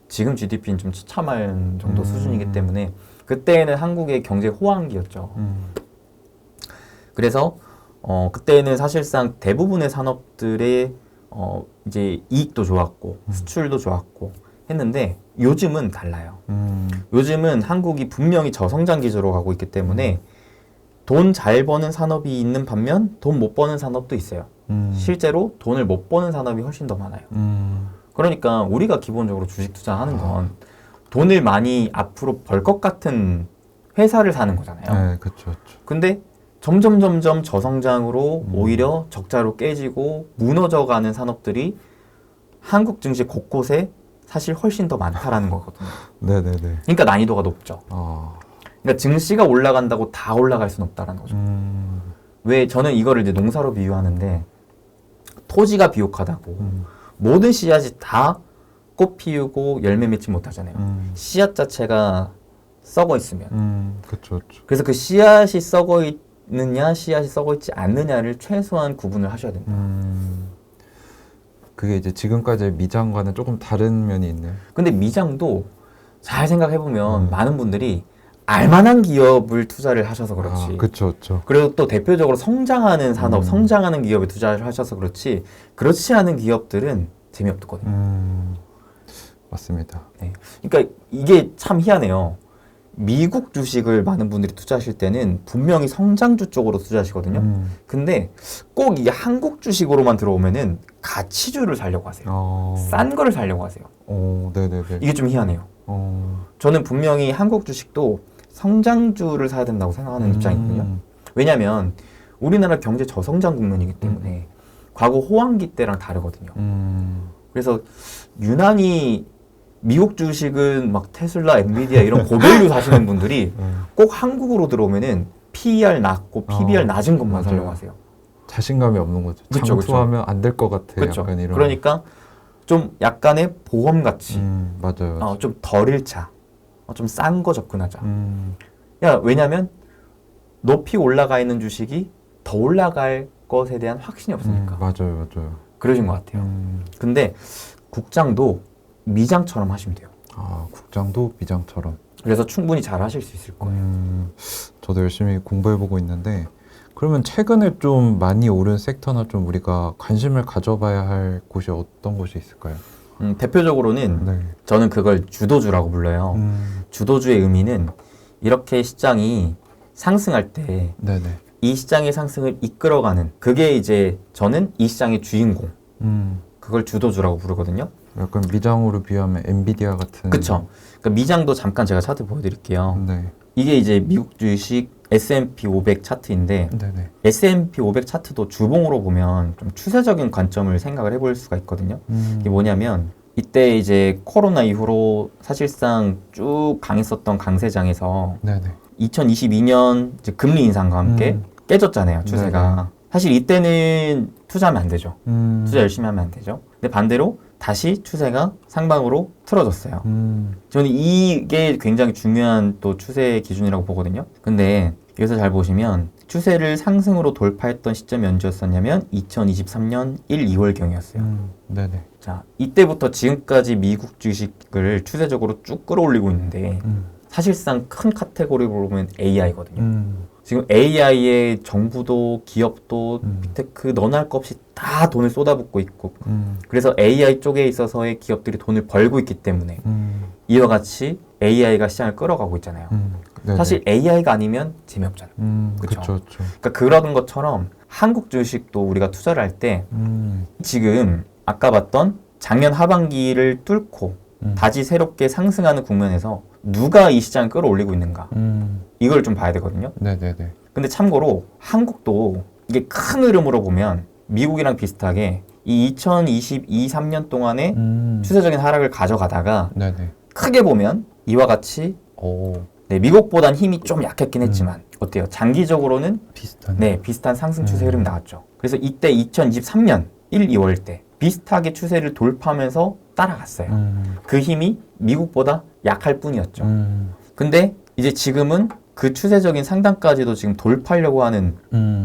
지금 GDP는 좀 처참할 정도 수준이기 때문에 그때는 한국의 경제 호황기였죠. 그래서 그때는 사실상 대부분의 산업들의 이제 이익도 좋았고 수출도 좋았고 했는데 요즘은 달라요. 요즘은 한국이 분명히 저성장 기조로 가고 있기 때문에 돈 잘 버는 산업이 있는 반면 돈 못 버는 산업도 있어요. 실제로 돈을 못 버는 산업이 훨씬 더 많아요. 그러니까 우리가 기본적으로 주식 투자하는 건 돈을 많이 앞으로 벌 것 같은 회사를 사는 거잖아요. 네, 그렇죠. 근데 점점 저성장으로 오히려 적자로 깨지고 무너져가는 산업들이 한국 증시 곳곳에 사실 훨씬 더 많다라는 거거든요. 네네네. 그러니까 난이도가 높죠. 그러니까 증시가 올라간다고 다 올라갈 수는 없다라는 거죠. 왜 저는 이거를 이제 농사로 비유하는데 토지가 비옥하다고 모든 씨앗이 다 꽃 피우고 열매 맺지 못하잖아요. 씨앗 자체가 썩어 있으면. 그렇죠. 그래서 그 씨앗이 썩어 있느냐 씨앗이 썩어 있지 않느냐를 최소한 구분을 하셔야 된다. 그게 이제 지금까지의 미장과는 조금 다른 면이 있네요. 근데 미장도 잘 생각해보면 많은 분들이 알만한 기업을 투자를 하셔서 그렇지. 그렇죠, 그렇죠. 그리고 또 대표적으로 성장하는 산업, 성장하는 기업에 투자를 하셔서 그렇지. 그렇지 않은 기업들은 재미없거든요. 맞습니다. 네. 그러니까 이게 참 희한해요. 미국 주식을 많은 분들이 투자하실 때는 분명히 성장주 쪽으로 투자하시거든요. 근데 꼭 이게 한국 주식으로만 들어오면은 가치주를 사려고 하세요. 싼 거를 사려고 하세요. 네네네. 이게 좀 희한해요. 저는 분명히 한국 주식도 성장주를 사야 된다고 생각하는 입장이거든요. 왜냐하면 우리나라 경제 저성장 국면이기 때문에 과거 호황기 때랑 다르거든요. 그래서 유난히 미국 주식은 막 테슬라, 엔비디아 이런 고밸류 사시는 분들이 꼭 한국으로 들어오면은 PER 낮고 PBR 낮은 것만 사려고 하세요. 자신감이 없는 거죠. 그쵸, 장투하면 안 될 것 같아. 그쵸. 약간 이런. 그러니까 좀 약간의 보험 가치, 맞아요. 좀 덜 잃자, 좀 싼 거 접근하자. 야, 왜냐면 높이 올라가 있는 주식이 더 올라갈 것에 대한 확신이 없으니까. 맞아요, 맞아요. 그러신 것 같아요. 근데 국장도 미장처럼 하시면 돼요. 국장도 미장처럼. 그래서 충분히 잘 하실 수 있을 거예요. 저도 열심히 공부해보고 있는데, 그러면 최근에 좀 많이 오른 섹터나 좀 우리가 관심을 가져봐야 할 곳이 어떤 곳이 있을까요? 대표적으로는 네. 저는 그걸 주도주라고 불러요. 주도주의 의미는 이렇게 시장이 상승할 때 네네. 이 시장의 상승을 이끌어가는, 그게 이제 저는 이 시장의 주인공, 그걸 주도주라고 부르거든요. 약간 미장으로 비하면 엔비디아 같은. 그쵸. 그러니까 미장도 잠깐 제가 차트 보여드릴게요. 네. 이게 이제 미국 주식 S&P 500 차트인데, 네네. S&P 500 차트도 주봉으로 보면 좀 추세적인 관점을 생각을 해볼 수가 있거든요. 이게 뭐냐면 이때 이제 코로나 이후로 사실상 쭉 강했었던 강세장에서 네네. 2022년 이제 금리 인상과 함께 깨졌잖아요, 추세가. 네네. 사실 이때는 투자하면 안 되죠. 투자 열심히 하면 안 되죠. 근데 반대로 다시 추세가 상방으로 틀어졌어요. 저는 이게 굉장히 중요한 또 추세 기준이라고 보거든요. 근데 여기서 잘 보시면 추세를 상승으로 돌파했던 시점이 언제였었냐면 2023년 1, 2월경이었어요. 네네. 자, 이때부터 지금까지 미국 주식을 추세적으로 쭉 끌어올리고 있는데 사실상 큰 카테고리로 보면 AI거든요. 지금 AI에 정부도 기업도 빅테크 너나 할 것 없이 다 돈을 쏟아붓고 있고 그래서 AI 쪽에 있어서의 기업들이 돈을 벌고 있기 때문에 이와 같이 AI가 시장을 끌어가고 있잖아요. 네네. 사실 AI가 아니면 재미없잖아요. 그쵸? 그렇죠. 그러니까 그런 것처럼 한국 주식도 우리가 투자를 할 때 지금 아까 봤던 작년 하반기를 뚫고 다시 새롭게 상승하는 국면에서 누가 이 시장을 끌어올리고 있는가, 이걸 좀 봐야 되거든요. 네네네. 근데 참고로 한국도 이게 큰 흐름으로 보면 미국이랑 비슷하게 이 2022, 3년 동안에 추세적인 하락을 가져가다가 네네. 크게 보면 이와 같이 네, 미국보단 힘이 좀 약했긴 했지만 어때요? 장기적으로는 비슷한. 네, 비슷한 상승 추세 흐름이 나왔죠. 그래서 이때 2023년 1, 2월 때 비슷하게 추세를 돌파하면서 따라갔어요. 그 힘이 미국보다 약할 뿐이었죠. 근데 이제 지금은 그 추세적인 상단까지도 지금 돌파하려고 하는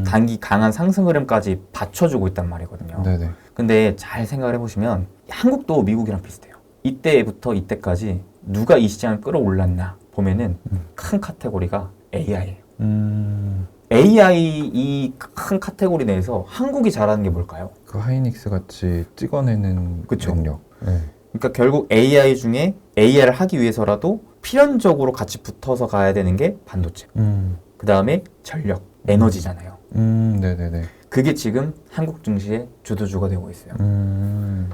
단기 강한 상승 흐름까지 받쳐주고 있단 말이거든요. 네네. 근데 잘 생각을 해보시면 한국도 미국이랑 비슷해요. 이때부터 이때까지 누가 이 시장을 끌어올랐나 보면은 큰 카테고리가 AI예요. AI 이 큰 카테고리 내에서 한국이 잘하는 게 뭘까요? 그 하이닉스 같이 찍어내는 그쵸. 영역. 네. 그러니까 결국 AI 중에 AI를 하기 위해서라도 필연적으로 같이 붙어서 가야 되는 게 반도체. 그 다음에 전력, 에너지잖아요. 네네네. 그게 지금 한국 증시의 주도주가 되고 있어요.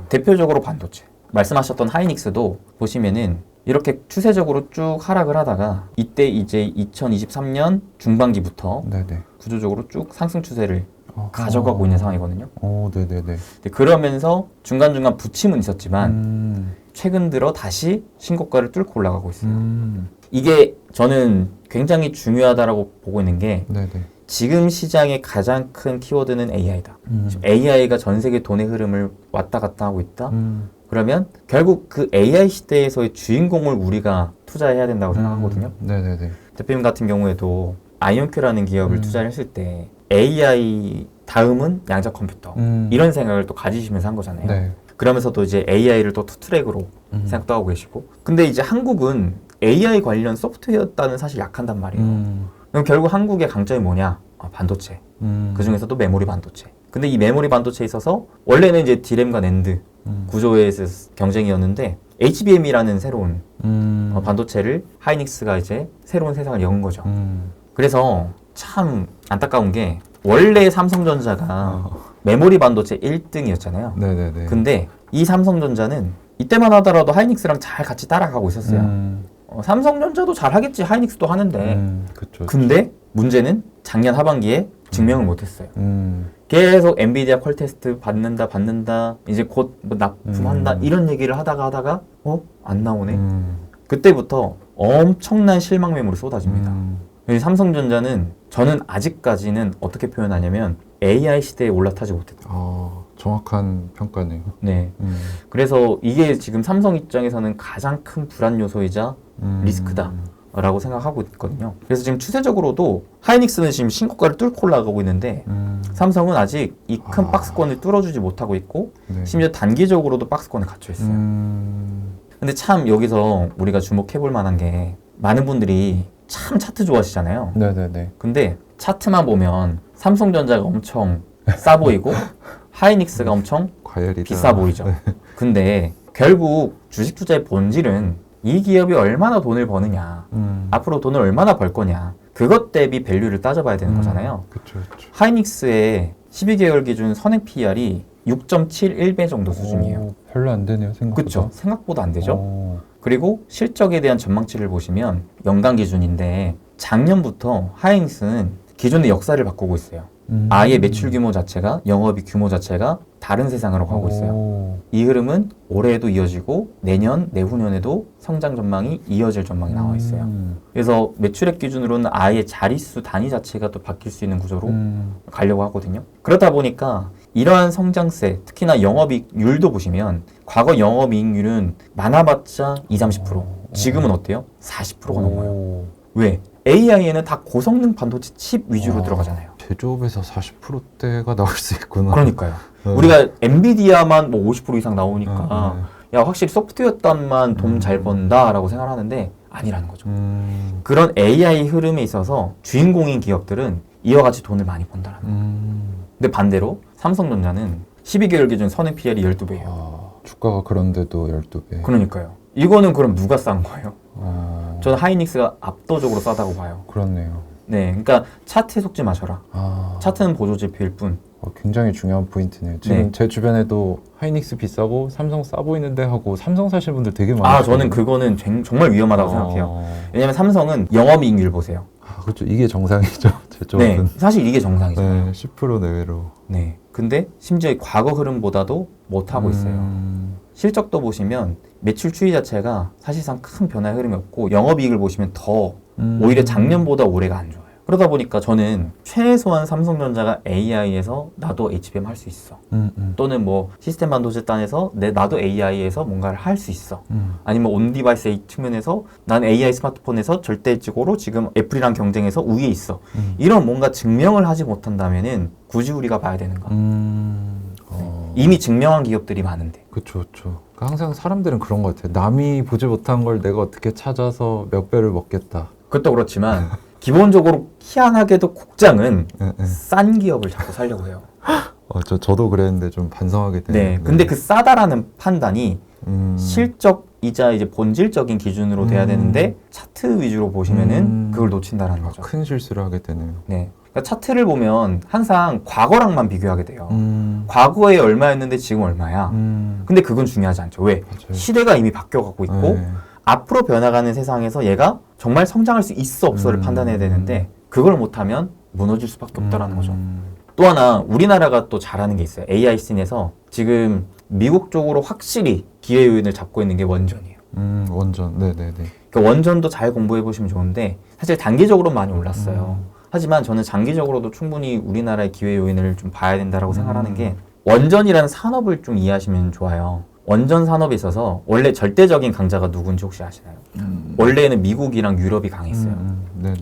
대표적으로 반도체. 말씀하셨던 하이닉스도 보시면은 이렇게 추세적으로 쭉 하락을 하다가 이때 이제 2023년 중반기부터 네네. 구조적으로 쭉 상승 추세를 가져가고 있는 상황이거든요. 네네네. 근데 그러면서 중간중간 부침은 있었지만 최근 들어 다시 신고가를 뚫고 올라가고 있어요. 이게 저는 굉장히 중요하다라고 보고 있는 게 네네. 지금 시장의 가장 큰 키워드는 AI다. 지금 AI가 전 세계 돈의 흐름을 왔다 갔다 하고 있다. 그러면 결국 그 AI 시대에서의 주인공을 우리가 투자해야 된다고 생각하거든요. 네네네. 대표님 같은 경우에도 아이온큐라는 기업을 투자를 했을 때 AI 다음은 양자 컴퓨터 이런 생각을 또 가지시면서 한 거잖아요. 네. 그러면서도 이제 AI를 또 투트랙으로 생각도 하고 계시고. 근데 이제 한국은 AI 관련 소프트웨어 따는 사실 약한단 말이에요. 그럼 결국 한국의 강점이 뭐냐? 반도체. 그 중에서도 메모리 반도체. 근데 이 메모리 반도체에 있어서 원래는 이제 디램과 낸드 구조의 경쟁이었는데 HBM이라는 새로운 반도체를 하이닉스가 이제 새로운 세상을 연 거죠. 그래서 참 안타까운 게 원래 삼성전자가 메모리 반도체 1등이었잖아요. 네네네. 근데 이 삼성전자는 이때만 하더라도 하이닉스랑 잘 같이 따라가고 있었어요. 삼성전자도 잘 하겠지, 하이닉스도 하는데. 그쵸. 근데 문제는 작년 하반기에 증명을 못했어요. 계속 엔비디아 퀄 테스트 받는다, 이제 곧 뭐 납품한다 이런 얘기를 하다가 안 나오네. 그때부터 엄청난 실망 매물이 쏟아집니다. 삼성전자는 저는 아직까지는 어떻게 표현하냐면 AI 시대에 올라타지 못했다. 정확한 평가네요. 네. 그래서 이게 지금 삼성 입장에서는 가장 큰 불안 요소이자 리스크다라고 생각하고 있거든요. 그래서 지금 추세적으로도 하이닉스는 지금 신고가를 뚫고 올라가고 있는데 삼성은 아직 이 큰 박스권을 뚫어주지 못하고 있고 네. 심지어 단기적으로도 박스권에 갇혀 있어요. 근데 참 여기서 우리가 주목해볼 만한 게 많은 분들이 참 차트 좋아하시잖아요. 네네네. 근데 차트만 보면 삼성전자가 엄청 싸 보이고 하이닉스가 엄청 과열이다. 비싸 보이죠. 근데 결국 주식 투자의 본질은 이 기업이 얼마나 돈을 버느냐, 앞으로 돈을 얼마나 벌 거냐, 그것 대비 밸류를 따져봐야 되는 거잖아요. 그쵸. 하이닉스의 12개월 기준 선행 PR이 6.71배 정도 수준이에요. 별로 안 되네요, 생각보다. 그렇죠. 생각보다 안 되죠. 그리고 실적에 대한 전망치를 보시면 연간 기준인데 작년부터 하이닉스는 기존의 역사를 바꾸고 있어요. 아예 매출 규모 자체가, 영업이익 규모 자체가 다른 세상으로 가고 있어요. 이 흐름은 올해에도 이어지고 내년, 내후년에도 성장 전망이 이어질 전망이 나와 있어요. 그래서 매출액 기준으로는 아예 자릿수 단위 자체가 또 바뀔 수 있는 구조로 가려고 하거든요. 그러다 보니까 이러한 성장세, 특히나 영업이익률도 보시면 과거 영업이익률은 많아봤자 20-30%. 지금은 어때요? 40%가 넘어요. 왜? AI에는 다 고성능 반도체 칩 위주로 들어가잖아요. 제조업에서 40%대가 나올 수 있구나. 그러니까요. 우리가 엔비디아만 뭐 50% 이상 나오니까 야 확실히 소프트웨어 단만 돈 잘 번다라고 생각하는데 아니라는 거죠. 그런 AI 흐름에 있어서 주인공인 기업들은 이와 같이 돈을 많이 번다라는 거예요. 근데 반대로 삼성전자는 12개월 기준 선행 PR이 12배예요. 주가가 그런데도 12배. 그러니까요. 이거는 그럼 누가 싼 거예요? 저는 하이닉스가 압도적으로 싸다고 봐요. 그렇네요. 네, 그러니까 차트에 속지 마셔라. 차트는 보조지표일 뿐. 굉장히 중요한 포인트네요. 지금 네. 제 주변에도 하이닉스 비싸고 삼성 싸 보이는데 하고 삼성 사시는 분들 되게 많아요. 저는 그거는 정말 위험하다고 생각해요. 왜냐면 삼성은 영업이익률 보세요. 그렇죠. 이게 정상이죠. 제조업은. 네, 사실 이게 정상이잖아요. 네, 10% 내외로. 네, 근데 심지어 과거 흐름보다도 못하고 있어요. 실적도 보시면 매출 추이 자체가 사실상 큰 변화의 흐름이 없고 영업이익을 보시면 더 오히려 작년보다 올해가 안 좋아요. 그러다 보니까 저는 최소한 삼성전자가 AI에서 나도 HBM 할 수 있어. 또는 뭐 시스템 반도체 단에서 나도 AI에서 뭔가를 할 수 있어. 아니면 온 디바이스 측면에서 난 AI 스마트폰에서 절대적으로 지금 애플이랑 경쟁해서 우위에 있어. 이런 뭔가 증명을 하지 못한다면은 굳이 우리가 봐야 되는가? 이미 증명한 기업들이 많은데. 그렇죠. 그러니까 항상 사람들은 그런 것 같아요. 남이 보지 못한 걸 내가 어떻게 찾아서 몇 배를 먹겠다. 그것도 그렇지만 기본적으로 희한하게도 국장은 싼 기업을 자꾸 살려고 해요. 저도 그랬는데 좀 반성하게 되네요. 네, 근데 그 싸다라는 판단이 실적이자 이제 본질적인 기준으로 돼야 되는데 차트 위주로 보시면은 그걸 놓친다라는 거죠. 큰 실수를 하게 되네요. 네, 그러니까 차트를 보면 항상 과거랑만 비교하게 돼요. 과거에 얼마였는데 지금 얼마야. 근데 그건 중요하지 않죠. 왜? 맞아요. 시대가 이미 바뀌어가고 있고 앞으로 변화가는 세상에서 얘가 정말 성장할 수 있어 없어를 판단해야 되는데 그걸 못하면 무너질 수밖에 없다라는 거죠. 또 하나 우리나라가 또 잘하는 게 있어요. AI 씬에서 지금 미국 쪽으로 확실히 기회 요인을 잡고 있는 게 원전이에요. 원전. 네네네. 그 원전도 잘 공부해 보시면 좋은데 사실 단기적으로 많이 올랐어요. 하지만 저는 장기적으로도 충분히 우리나라의 기회 요인을 좀 봐야 된다라고 생각하는 게 원전이라는 산업을 좀 이해하시면 좋아요. 원전 산업에 있어서 원래 절대적인 강자가 누군지 혹시 아시나요? 원래는 미국이랑 유럽이 강했어요.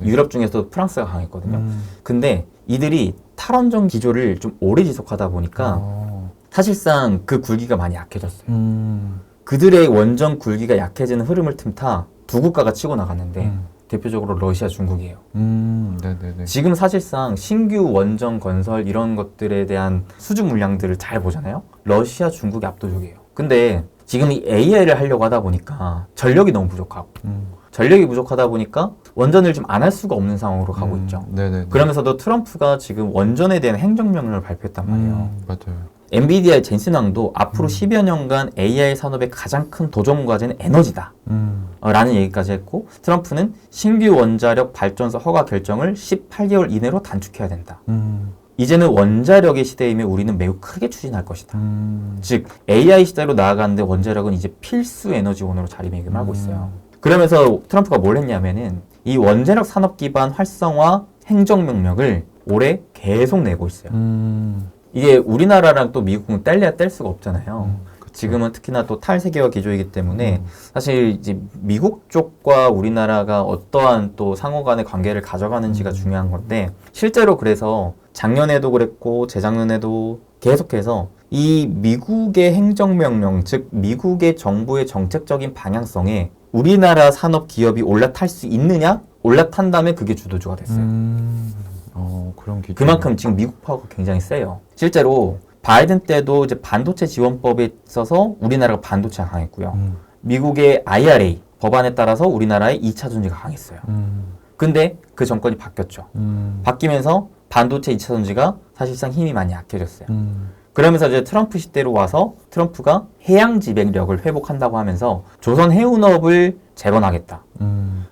유럽 중에서도 프랑스가 강했거든요. 근데 이들이 탈원전 기조를 좀 오래 지속하다 보니까 사실상 그 굴기가 많이 약해졌어요. 그들의 원전 굴기가 약해지는 흐름을 틈타 두 국가가 치고 나갔는데 대표적으로 러시아, 중국이에요. 지금 사실상 신규 원전 건설 이런 것들에 대한 수주 물량들을 잘 보잖아요. 러시아, 중국이 압도적이에요. 근데 지금 이 AI를 하려고 하다 보니까 전력이 너무 부족하고 전력이 부족하다 보니까 원전을 좀 안 할 수가 없는 상황으로 가고 있죠. 그러면서도 트럼프가 지금 원전에 대한 행정명령을 발표했단 말이에요. 맞아요. 엔비디아의 젠슨 왕도 앞으로 10여 년간 AI 산업의 가장 큰 도전 과제는 에너지다. 라는 얘기까지 했고, 트럼프는 신규 원자력 발전소 허가 결정을 18개월 이내로 단축해야 된다. 이제는 원자력의 시대이며 우리는 매우 크게 추진할 것이다. 즉 AI 시대로 나아가는데 원자력은 이제 필수 에너지원으로 자리매김하고 있어요. 그러면서 트럼프가 뭘 했냐면은 이 원자력 산업 기반 활성화 행정명령을 올해 계속 내고 있어요. 이게 우리나라랑 또 미국은 뗄래야 뗄 수가 없잖아요. 지금은 특히나 또 탈세계화 기조이기 때문에 사실 이제 미국 쪽과 우리나라가 어떠한 또 상호 간의 관계를 가져가는지가 중요한 건데, 실제로 그래서 작년에도 그랬고 재작년에도 계속해서 이 미국의 행정명령, 즉 미국의 정부의 정책적인 방향성에 우리나라 산업 기업이 올라탈 수 있느냐? 올라탄다면 그게 주도주가 됐어요. 그런 기준. 그만큼 지금 미국 파워가 굉장히 세요. 실제로 바이든 때도 이제 반도체 지원법에 있어서 우리나라가 반도체가 강했고요. 미국의 IRA 법안에 따라서 우리나라의 2차 전지가 강했어요. 근데 그 정권이 바뀌었죠. 바뀌면서 반도체 2차 전지가 사실상 힘이 많이 약해졌어요. 그러면서 이제 트럼프 시대로 와서 트럼프가 해양 지배력을 회복한다고 하면서 조선 해운업을 재건하겠다.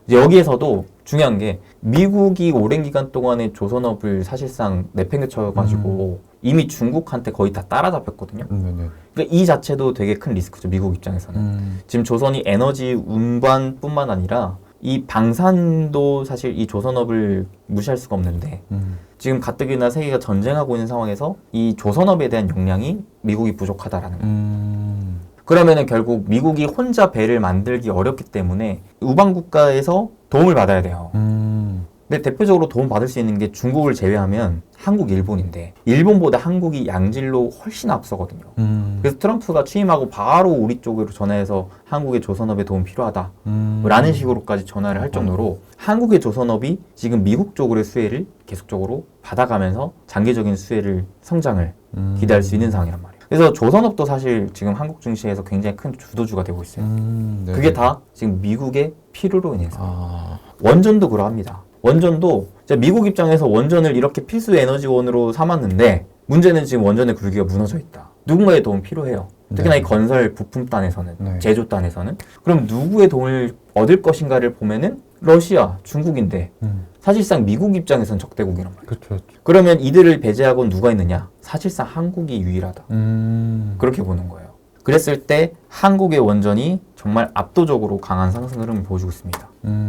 이제 여기에서도 중요한 게 미국이 오랜 기간 동안에 조선업을 사실상 내팽개쳐가지고 이미 중국한테 거의 다 따라잡혔거든요. 그러니까 이 자체도 되게 큰 리스크죠, 미국 입장에서는. 지금 조선이 에너지 운반뿐만 아니라 이 방산도 사실 이 조선업을 무시할 수가 없는데 지금 가뜩이나 세계가 전쟁하고 있는 상황에서 이 조선업에 대한 역량이 미국이 부족하다라는 거예요. 그러면은 결국 미국이 혼자 배를 만들기 어렵기 때문에 우방 국가에서 도움을 받아야 돼요. 근데 대표적으로 도움 받을 수 있는 게 중국을 제외하면 한국, 일본인데 일본보다 한국이 양질로 훨씬 앞서거든요. 그래서 트럼프가 취임하고 바로 우리 쪽으로 전화해서 한국의 조선업에 도움 필요하다 라는 식으로까지 전화를 할 정도로 한국의 조선업이 지금 미국 쪽으로의 수혜를 계속적으로 받아가면서 장기적인 수혜를, 성장을 기대할 수 있는 상황이란 말이에요. 그래서 조선업도 사실 지금 한국 증시에서 굉장히 큰 주도주가 되고 있어요. 그게 다 지금 미국의 필요로 인해서. 원전도 그러합니다. 원전도 미국 입장에서 원전을 이렇게 필수 에너지원으로 삼았는데 문제는 지금 원전의 굴기가 무너져 있다. 누군가의 도움 필요해요. 특히나 이 건설 부품단에서는, 제조단에서는. 그럼 누구의 도움을 얻을 것인가를 보면은 러시아, 중국인데 사실상 미국 입장에서는 적대국이란 말이에요. 그쵸. 그러면 이들을 배제하고 누가 있느냐? 사실상 한국이 유일하다. 그렇게 보는 거예요. 그랬을 때 한국의 원전이 정말 압도적으로 강한 상승 흐름을 보여주고 있습니다.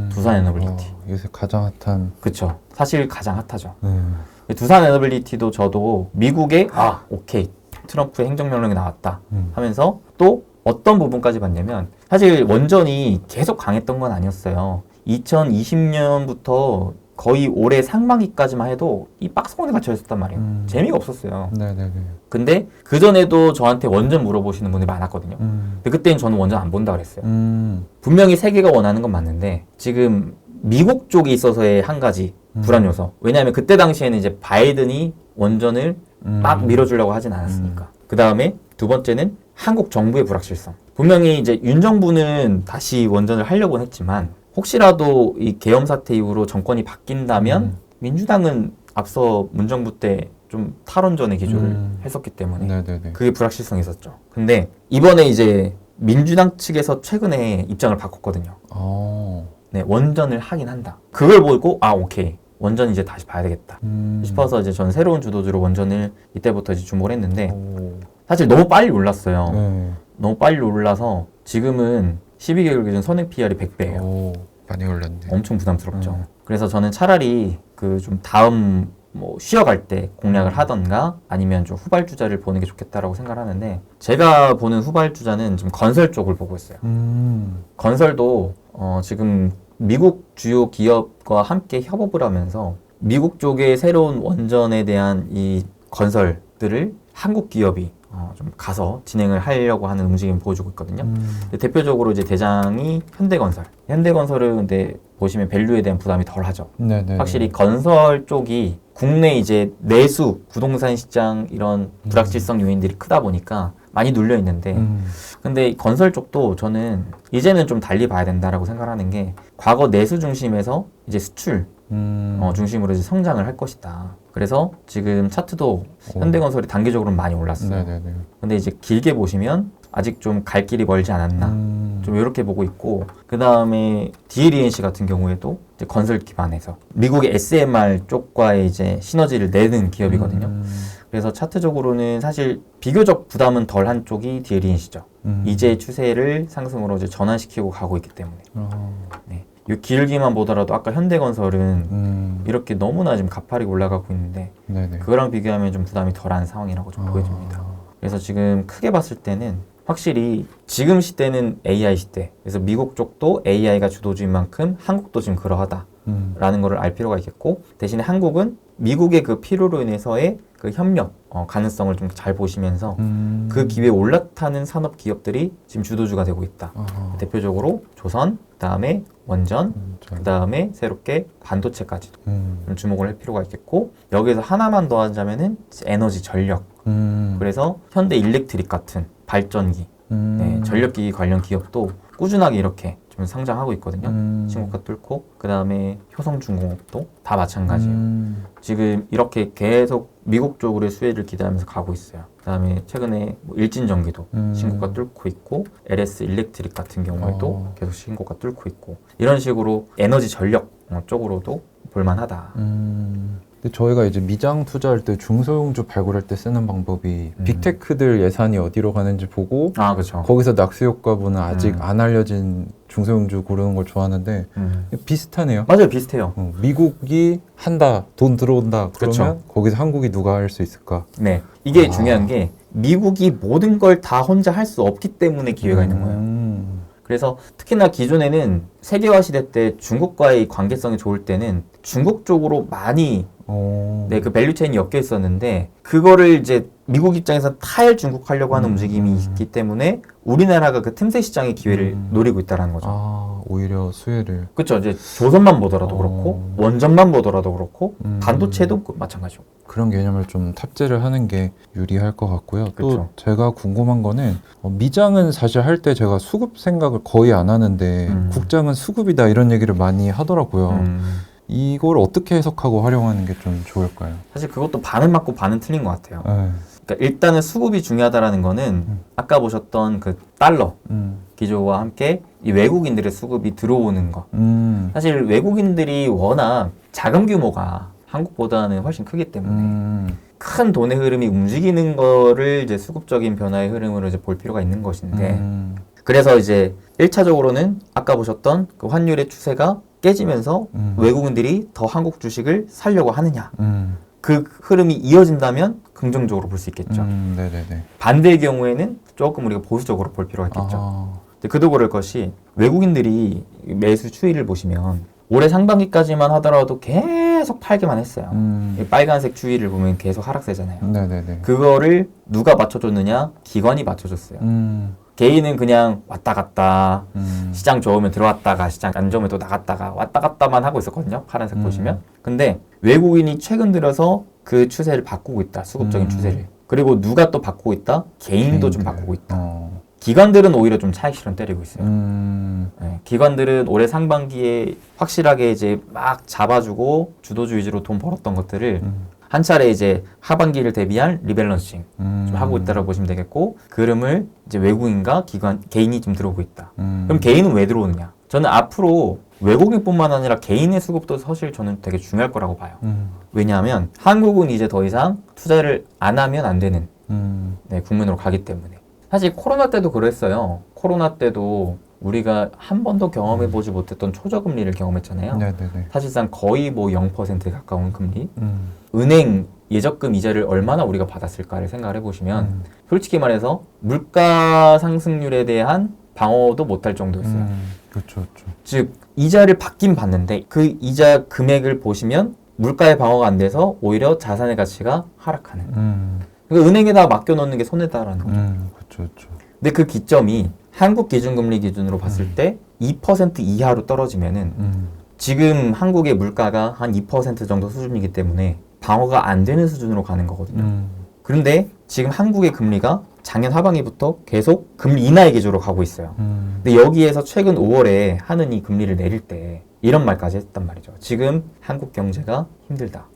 두산에너빌리티. 요새 가장 핫한. 그쵸. 사실 가장 핫하죠. 두산에너빌리티도 저도 미국의 오케이, 트럼프의 행정명령이 나왔다 하면서 또 어떤 부분까지 봤냐면, 사실 원전이 계속 강했던 건 아니었어요. 2020년부터 거의 올해 상반기까지만 해도 이 박스권에 갇혀 있었단 말이에요. 재미가 없었어요. 근데 그전에도 저한테 원전 물어보시는 분이 많았거든요. 근데 그때는 저는 원전 안 본다 그랬어요. 분명히 세계가 원하는 건 맞는데 지금 미국 쪽에 있어서의 한 가지 불안 요소. 왜냐하면 그때 당시에는 이제 바이든이 원전을 막 밀어주려고 하진 않았으니까. 그 다음에 두 번째는 한국 정부의 불확실성. 분명히 이제 윤 정부는 다시 원전을 하려고 했지만 혹시라도 이 계엄 사태 이후로 정권이 바뀐다면 민주당은 앞서 문정부 때 좀 탈원전의 기조를 했었기 때문에 그게 불확실성이 있었죠. 근데 이번에 이제 민주당 측에서 최근에 입장을 바꿨거든요. 네, 원전을 하긴 한다. 그걸 보고 오케이, 원전 이제 다시 봐야 되겠다 싶어서 이제 저는 새로운 주도주로 원전을 이때부터 이제 주목을 했는데 사실 너무 빨리 올랐어요. 너무 빨리 올라서 지금은 12개월 기준 선행 PR이 100배예요. 많이 올랐네. 엄청 부담스럽죠. 그래서 저는 차라리 그 좀 다음 뭐 쉬어갈 때 공략을 하던가 아니면 좀 후발주자를 보는 게 좋겠다라고 생각을 하는데 제가 보는 후발주자는 지금 건설 쪽을 보고 있어요. 건설도 지금 미국 주요 기업과 함께 협업을 하면서 미국 쪽의 새로운 원전에 대한 이 건설들을 한국 기업이 좀 가서 진행을 하려고 하는 움직임을 보여주고 있거든요. 근데 대표적으로 이제 대장이 현대건설. 현대건설은 근데 보시면 밸류에 대한 부담이 덜하죠. 네네. 확실히 건설 쪽이 국내 이제 내수, 부동산 시장 이런 불확실성 요인들이 크다 보니까 많이 눌려 있는데 근데 건설 쪽도 저는 이제는 좀 달리 봐야 된다라고 생각하는 게 과거 내수 중심에서 이제 수출 중심으로 이제 성장을 할 것이다. 그래서 지금 차트도 현대건설이 단기적으로 많이 올랐어요. 네네네. 근데 이제 길게 보시면 아직 좀 갈 길이 멀지 않았나. 좀 이렇게 보고 있고 그 다음에 DLENC 같은 경우에도 이제 건설 기반에서 미국의 SMR 쪽과의 이제 시너지를 내는 기업이거든요. 그래서 차트적으로는 사실 비교적 부담은 덜한 쪽이 DLENC죠. 이제 추세를 상승으로 이제 전환시키고 가고 있기 때문에. 네. 이 길기만 보더라도 아까 현대건설은 이렇게 너무나 지금 가파르게 올라가고 있는데 네네. 그거랑 비교하면 좀 부담이 덜한 상황이라고 좀 보여집니다. 그래서 지금 크게 봤을 때는 확실히 지금 시대는 AI 시대. 그래서 미국 쪽도 AI가 주도주인 만큼 한국도 지금 그러하다라는 거를 알 필요가 있겠고 대신에 한국은 미국의 그 필요로 인해서의 그 협력 가능성을 좀 잘 보시면서 그 기회에 올라타는 산업 기업들이 지금 주도주가 되고 있다. 대표적으로 조선, 그다음에 원전, 그다음에 새롭게 반도체까지도 좀 주목을 할 필요가 있겠고 여기에서 하나만 더 하자면은 에너지 전력. 그래서 현대 일렉트릭 같은 발전기, 네, 전력기기 관련 기업도 꾸준하게 이렇게 좀 상장하고 있거든요. 신고가 뚫고 그 다음에 효성중공업도 다 마찬가지예요. 지금 이렇게 계속 미국 쪽으로의 수혜를 기대하면서 가고 있어요. 그 다음에 최근에 뭐 일진전기도 신고가 뚫고 있고 LS 일렉트릭 같은 경우에도 계속 신고가 뚫고 있고 이런 식으로 에너지 전력 쪽으로도 볼만하다. 근데 저희가 이제 미장 투자할 때 중소형주 발굴할 때 쓰는 방법이 빅테크들 예산이 어디로 가는지 보고 그렇죠. 거기서 낙수 효과분은 아직 안 알려진 중소형주 고르는 걸 좋아하는데 비슷하네요. 맞아요, 비슷해요. 미국이 한다, 돈 들어온다. 그러면 그렇죠. 거기서 한국이 누가 할 수 있을까? 네, 이게 중요한 게 미국이 모든 걸 다 혼자 할 수 없기 때문에 기회가 있는 거예요. 그래서 특히나 기존에는 세계화 시대 때 중국과의 관계성이 좋을 때는 중국 쪽으로 많이 네, 그 밸류체인이 엮여 있었는데 그거를 이제 미국 입장에서 타일 중국 하려고 하는 움직임이 있기 때문에 우리나라가 그 틈새 시장의 기회를 노리고 있다는 거죠. 오히려 수혜를. 그렇죠. 이제 조선만 보더라도 그렇고 원전만 보더라도 그렇고 반도체도 마찬가지고. 그런 개념을 좀 탑재를 하는 게 유리할 것 같고요. 그쵸. 또 제가 궁금한 거는 미장은 사실 할 때 제가 수급 생각을 거의 안 하는데 국장은 수급이다 이런 얘기를 많이 하더라고요. 이걸 어떻게 해석하고 활용하는 게 좀 좋을까요? 사실 그것도 반은 맞고 반은 틀린 것 같아요. 네. 그러니까 일단은 수급이 중요하다라는 거는 아까 보셨던 그 달러 기조와 함께 이 외국인들의 수급이 들어오는 거. 사실 외국인들이 워낙 자금 규모가 한국보다는 훨씬 크기 때문에 큰 돈의 흐름이 움직이는 거를 이제 수급적인 변화의 흐름으로 이제 볼 필요가 있는 것인데 그래서 이제 1차적으로는 아까 보셨던 그 환율의 추세가 깨지면서 외국인들이 더 한국 주식을 사려고 하느냐. 그 흐름이 이어진다면 긍정적으로 볼 수 있겠죠. 네네네. 반대의 경우에는 조금 우리가 보수적으로 볼 필요가 있겠죠. 그도 그럴 것이 외국인들이 매수 추이를 보시면 올해 상반기까지만 하더라도 계속 팔기만 했어요. 이 빨간색 추이를 보면 계속 하락세잖아요. 네네네. 그거를 누가 맞춰줬느냐? 기관이 맞춰줬어요. 개인은 그냥 왔다 갔다 시장 좋으면 들어왔다가 시장 안 좋으면 또 나갔다가 왔다 갔다만 하고 있었거든요. 파란색 보시면. 근데 외국인이 최근 들어서 그 추세를 바꾸고 있다. 수급적인 추세를. 그리고 누가 또 바꾸고 있다? 개인도 좀 바꾸고 있다. 기관들은 오히려 좀 차익 실현 때리고 있어요. 네, 기관들은 올해 상반기에 확실하게 이제 막 잡아주고 주도주 위주로 돈 벌었던 것들을 한 차례 이제 하반기를 대비한 리밸런싱 좀 하고 있다고 보시면 되겠고 그 흐름을 이제 외국인과 기관, 개인이 좀 들어오고 있다. 그럼 개인은 왜 들어오느냐? 저는 앞으로 외국인뿐만 아니라 개인의 수급도 사실 저는 되게 중요할 거라고 봐요. 왜냐하면 한국은 이제 더 이상 투자를 안 하면 안 되는 네, 국면으로 가기 때문에. 사실 코로나 때도 그랬어요. 코로나 때도 우리가 한 번도 경험해보지 못했던 초저금리를 경험했잖아요. 네네네. 사실상 거의 뭐 0%에 가까운 금리. 은행 예적금 이자를 얼마나 우리가 받았을까를 생각을 해보시면 솔직히 말해서 물가 상승률에 대한 방어도 못할 정도였어요. 그렇죠, 그렇죠. 즉 이자를 받긴 받는데 그 이자 금액을 보시면 물가의 방어가 안 돼서 오히려 자산의 가치가 하락하는. 그러니까 은행에다 맡겨놓는 게 손해다라는 거죠. 그렇죠, 그렇죠. 근데 그 기점이 한국 기준금리 기준으로 봤을 때 2% 이하로 떨어지면은 지금 한국의 물가가 한 2% 정도 수준이기 때문에 방어가 안 되는 수준으로 가는 거거든요. 그런데 지금 한국의 금리가 작년 하반기부터 계속 금리 인하의 기조로 가고 있어요. 근데 여기에서 최근 5월에 하느니 금리를 내릴 때 이런 말까지 했단 말이죠. 지금 한국 경제가 힘들다.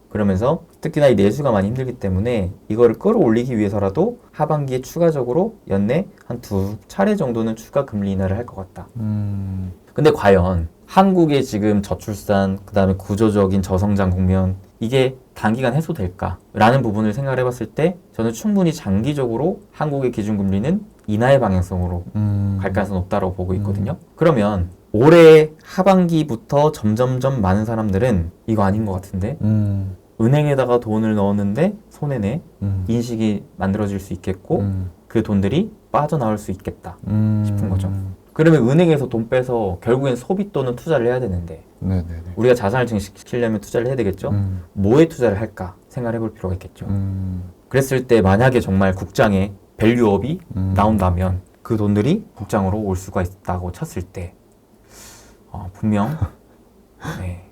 그러면서 특히나 이 내수가 많이 힘들기 때문에 이거를 끌어올리기 위해서라도 하반기에 추가적으로 연내 한 2차례 정도는 추가 금리 인하를 할 것 같다. 근데 과연 한국의 지금 저출산, 그 다음에 구조적인 저성장 국면 이게 단기간 해소될까라는 부분을 생각을 해봤을 때 저는 충분히 장기적으로 한국의 기준금리는 인하의 방향성으로 갈 가능성이 높다고 보고 있거든요. 그러면 올해 하반기부터 점점점 많은 사람들은 이거 아닌 것 같은데 은행에다가 돈을 넣었는데 손해네 인식이 만들어질 수 있겠고 그 돈들이 빠져나올 수 있겠다 싶은 거죠. 그러면 은행에서 돈 빼서 결국엔 소비 또는 투자를 해야 되는데 네네네. 우리가 자산을 증식시키려면 투자를 해야 되겠죠. 뭐에 투자를 할까 생각을 해볼 필요가 있겠죠. 그랬을 때 만약에 정말 국장에 밸류업이 나온다면 그 돈들이 국장으로 올 수가 있다고 쳤을 때 분명 네,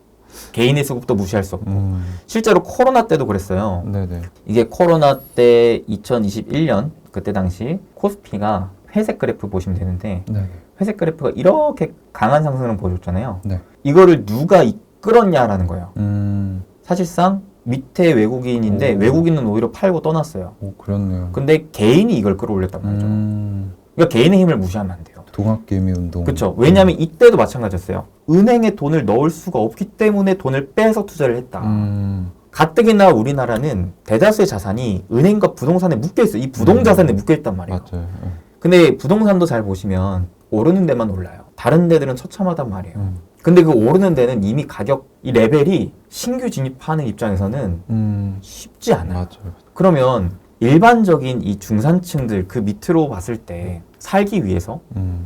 개인의 수급도 무시할 수 없고 실제로 코로나 때도 그랬어요. 네네. 이게 코로나 때 2021년 그때 당시 코스피가 회색 그래프 보시면 되는데 네. 회색 그래프가 이렇게 강한 상승을 보여줬잖아요. 네. 이거를 누가 이끌었냐라는 거예요. 사실상 밑에 외국인인데 오. 외국인은 오히려 팔고 떠났어요. 오, 그렇네요. 근데 개인이 이걸 끌어올렸단 말이죠. 그러니까 개인의 힘을 무시하면 안 돼요. 동학개미 운동. 그렇죠. 왜냐하면 이때도 마찬가지였어요. 은행에 돈을 넣을 수가 없기 때문에 돈을 빼서 투자를 했다. 가뜩이나 우리나라는 대다수의 자산이 은행과 부동산에 묶여있어요. 이 부동자산에 묶여있단 말이에요. 맞아요. 근데 부동산도 잘 보시면 오르는 데만 올라요. 다른 데들은 처참하단 말이에요. 근데 그 오르는 데는 이미 가격, 이 레벨이 신규 진입하는 입장에서는 쉽지 않아요. 맞아요. 그러면 일반적인 이 중산층들 그 밑으로 봤을 때 살기 위해서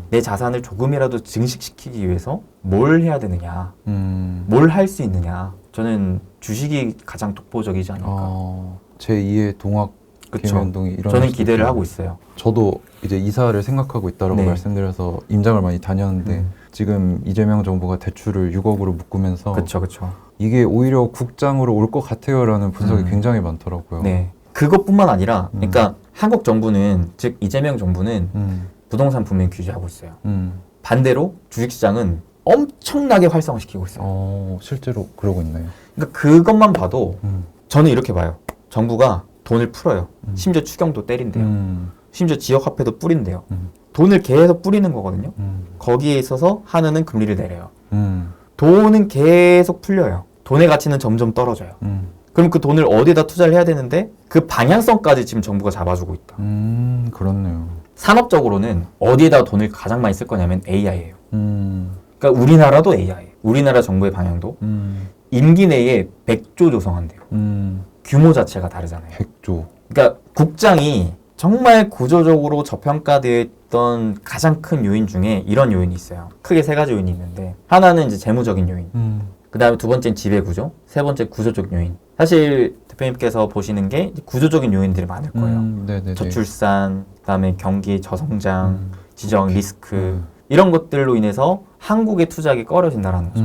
내 자산을 조금이라도 증식시키기 위해서 뭘 해야 되느냐, 뭘 할 수 있느냐. 저는 주식이 가장 독보적이지 않을까. 제2의 동학 그쵸. 개미운동이 일어날 저는 수도 기대를 있고. 하고 있어요. 저도 이제 이사를 생각하고 있다라고 네. 말씀드려서 임장을 많이 다녔는데 지금 이재명 정부가 대출을 6억으로 묶으면서 그렇죠. 이게 오히려 국장으로 올 것 같아요라는 분석이 굉장히 많더라고요. 네. 그것뿐만 아니라, 그러니까 한국 정부는 즉 이재명 정부는 부동산 분명히 규제하고 있어요. 반대로 주식시장은 엄청나게 활성화시키고 있어요. 실제로 그러고 있나요? 그러니까 그것만 봐도 저는 이렇게 봐요. 정부가 돈을 풀어요. 심지어 추경도 때린대요. 심지어 지역화폐도 뿌린대요. 돈을 계속 뿌리는 거거든요. 거기에 있어서 하나는 금리를 내려요. 돈은 계속 풀려요. 돈의 가치는 점점 떨어져요. 그럼 그 돈을 어디에다 투자를 해야 되는데 그 방향성까지 지금 정부가 잡아주고 있다. 그렇네요. 산업적으로는 어디에다 돈을 가장 많이 쓸 거냐면 AI예요. 그러니까 우리나라도 AI. 우리나라 정부의 방향도 임기 내에 100조 조성한대요. 규모 자체가 다르잖아요. 100조. 그러니까 국장이 정말 구조적으로 저평가되어 있던 가장 큰 요인 중에 이런 요인이 있어요. 크게 세 가지 요인이 있는데 하나는 이제 재무적인 요인. 그 다음에 두 번째는 지배구조, 세 번째 구조적 요인. 사실 대표님께서 보시는 게 구조적인 요인들이 많을 거예요. 저출산, 그 다음에 경기 저성장, 지정 리스크 이런 것들로 인해서 한국의 투자가 꺼려진다는 거죠.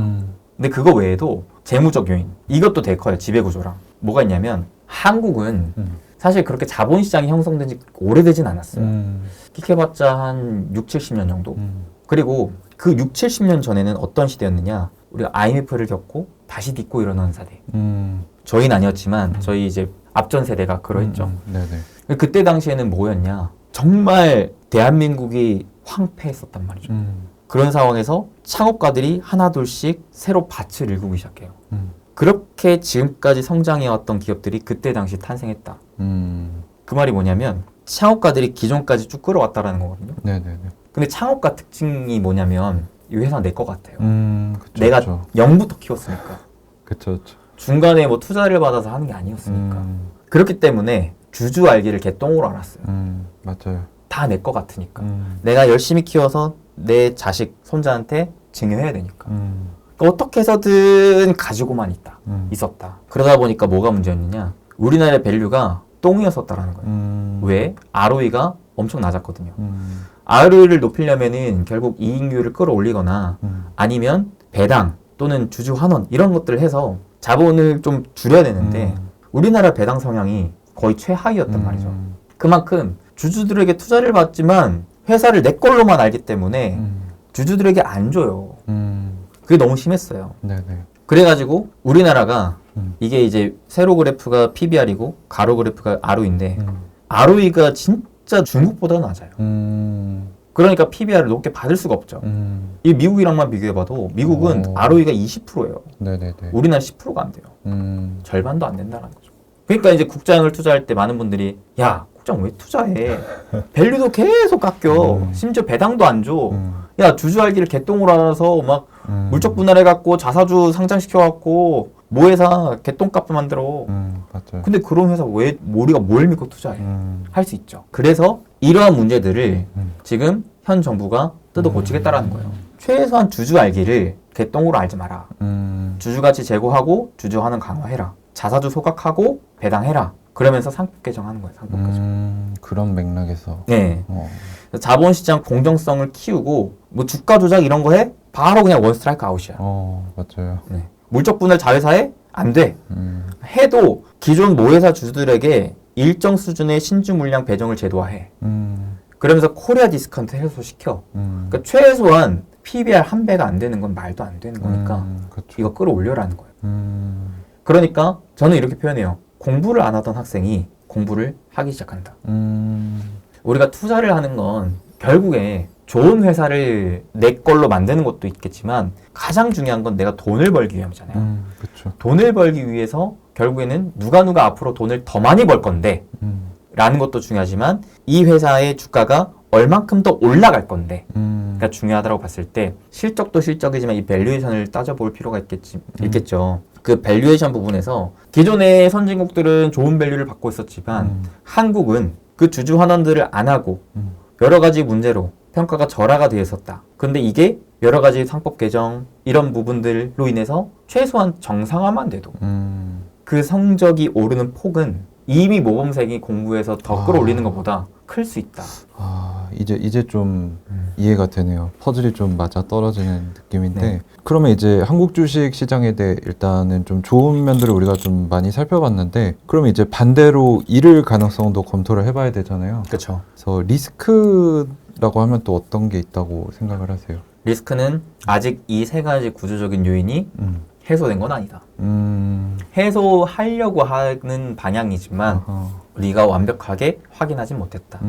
근데 그거 외에도 재무적 요인 이것도 되게 커요. 지배구조랑. 뭐가 있냐면 한국은 사실 그렇게 자본시장이 형성된 지 오래되진 않았어요. 끽해봤자 한 6, 70년 정도. 그리고 그 6, 70년 전에는 어떤 시대였느냐. 우리가 IMF를 겪고 다시 딛고 일어나는 세대. 저희는 아니었지만 저희 이제 앞전 세대가 그러했죠. 그때 당시에는 뭐였냐. 정말 대한민국이 황폐했었단 말이죠. 그런 상황에서 창업가들이 하나둘씩 새로 밭을 일구기 시작해요. 그렇게 지금까지 성장해왔던 기업들이 그때 당시 탄생했다. 그 말이 뭐냐면 창업가들이 기존까지 쭉 끌어왔다라는 거거든요. 근데 창업가 특징이 뭐냐면 이 회사 내 거 같아요. 그쵸, 내가 그쵸. 0부터 키웠으니까. 그쵸, 그쵸. 중간에 뭐 투자를 받아서 하는 게 아니었으니까. 그렇기 때문에 주주 알기를 개똥으로 알았어요. 맞아요. 다 내 거 같으니까. 내가 열심히 키워서 내 자식, 손자한테 증여해야 되니까. 그러니까 어떻게 해서든 가지고만 있었다. 그러다 보니까 뭐가 문제였느냐. 우리나라의 밸류가 똥이었었다라는 거예요. 왜? ROE가 엄청 낮았거든요. ROE를 높이려면은 결국 이익률을 끌어올리거나 아니면 배당 또는 주주 환원 이런 것들을 해서 자본을 좀 줄여야 되는데 우리나라 배당 성향이 거의 최하위였단 말이죠. 그만큼 주주들에게 투자를 받지만 회사를 내 걸로만 알기 때문에 주주들에게 안 줘요. 그게 너무 심했어요. 네네. 그래가지고 우리나라가 이게 이제 세로 그래프가 PBR이고 가로 그래프가 ROE인데 ROE가 진짜 중국보다 낮아요. 그러니까 PBR을 높게 받을 수가 없죠. 이 미국이랑만 비교해봐도 미국은 ROE가 20%예요. 네네네. 우리나라 10%가 안 돼요. 절반도 안 된다는 거죠. 그러니까 이제 국장을 투자할 때 많은 분들이 야 국장 왜 투자해? 밸류도 계속 깎여. 심지어 배당도 안 줘. 야 주주 알기를 개똥으로 알아서 막 물적 분할해갖고 자사주 상장시켜갖고 모회사 개똥값을 만들어. 맞아요. 근데 그런 회사 왜 우리가 뭘 믿고 투자해? 할 수 있죠. 그래서 이러한 문제들을 지금 현 정부가 뜯어 고치겠다라는 거예요. 최소한 주주 알기를 개똥으로 알지 마라. 주주가치 제고하고 주주환원 강화해라. 자사주 소각하고 배당해라. 그러면서 상법 개정하는 거예요. 상법 개정. 그런 맥락에서. 네. 자본시장 공정성을 키우고 뭐 주가 조작 이런 거 해? 바로 그냥 원 스트라이크 아웃이야. 맞아요. 네. 물적 분할 자회사에 안 돼. 해도 기존 모회사 주주들에게 일정 수준의 신주 물량 배정을 제도화해. 그러면서 코리아 디스카운트 해소시켜. 그러니까 최소한 PBR 한 배가 안 되는 건 말도 안 되는 거니까 그쵸. 이거 끌어올려라는 거예요. 그러니까 저는 이렇게 표현해요. 공부를 안 하던 학생이 공부를 하기 시작한다. 우리가 투자를 하는 건 결국에 좋은 회사를 내 걸로 만드는 것도 있겠지만 가장 중요한 건 내가 돈을 벌기 위함이잖아요. 그쵸. 돈을 벌기 위해서 결국에는 누가 앞으로 돈을 더 많이 벌 건데 라는 것도 중요하지만 이 회사의 주가가 얼만큼 더 올라갈 건데 가 중요하다고 봤을 때 실적도 실적이지만 이 밸류에이션을 따져볼 필요가 있겠죠. 그 밸류에이션 부분에서 기존의 선진국들은 좋은 밸류를 받고 있었지만 한국은 그 주주 환원들을 안 하고 여러 가지 문제로 평가가 절하가 되어 있었다. 근데 이게 여러 가지 상법 개정 이런 부분들로 인해서 최소한 정상화만 돼도 그 성적이 오르는 폭은 이미 모범생이 공부해서 더 끌어올리는 것보다 클 수 있다. 이제 좀 이해가 되네요. 퍼즐이 좀 맞아 떨어지는 느낌인데 네. 그러면 이제 한국 주식 시장에 대해 일단은 좀 좋은 면들을 우리가 좀 많이 살펴봤는데 그러면 이제 반대로 잃을 가능성도 검토를 해봐야 되잖아요. 그렇죠. 그래서 리스크라고 하면 또 어떤 게 있다고 생각을 하세요? 리스크는 아직 이 세 가지 구조적인 요인이 해소된 건 아니다. 해소하려고 하는 방향이지만 우리가 완벽하게 확인하진 못했다.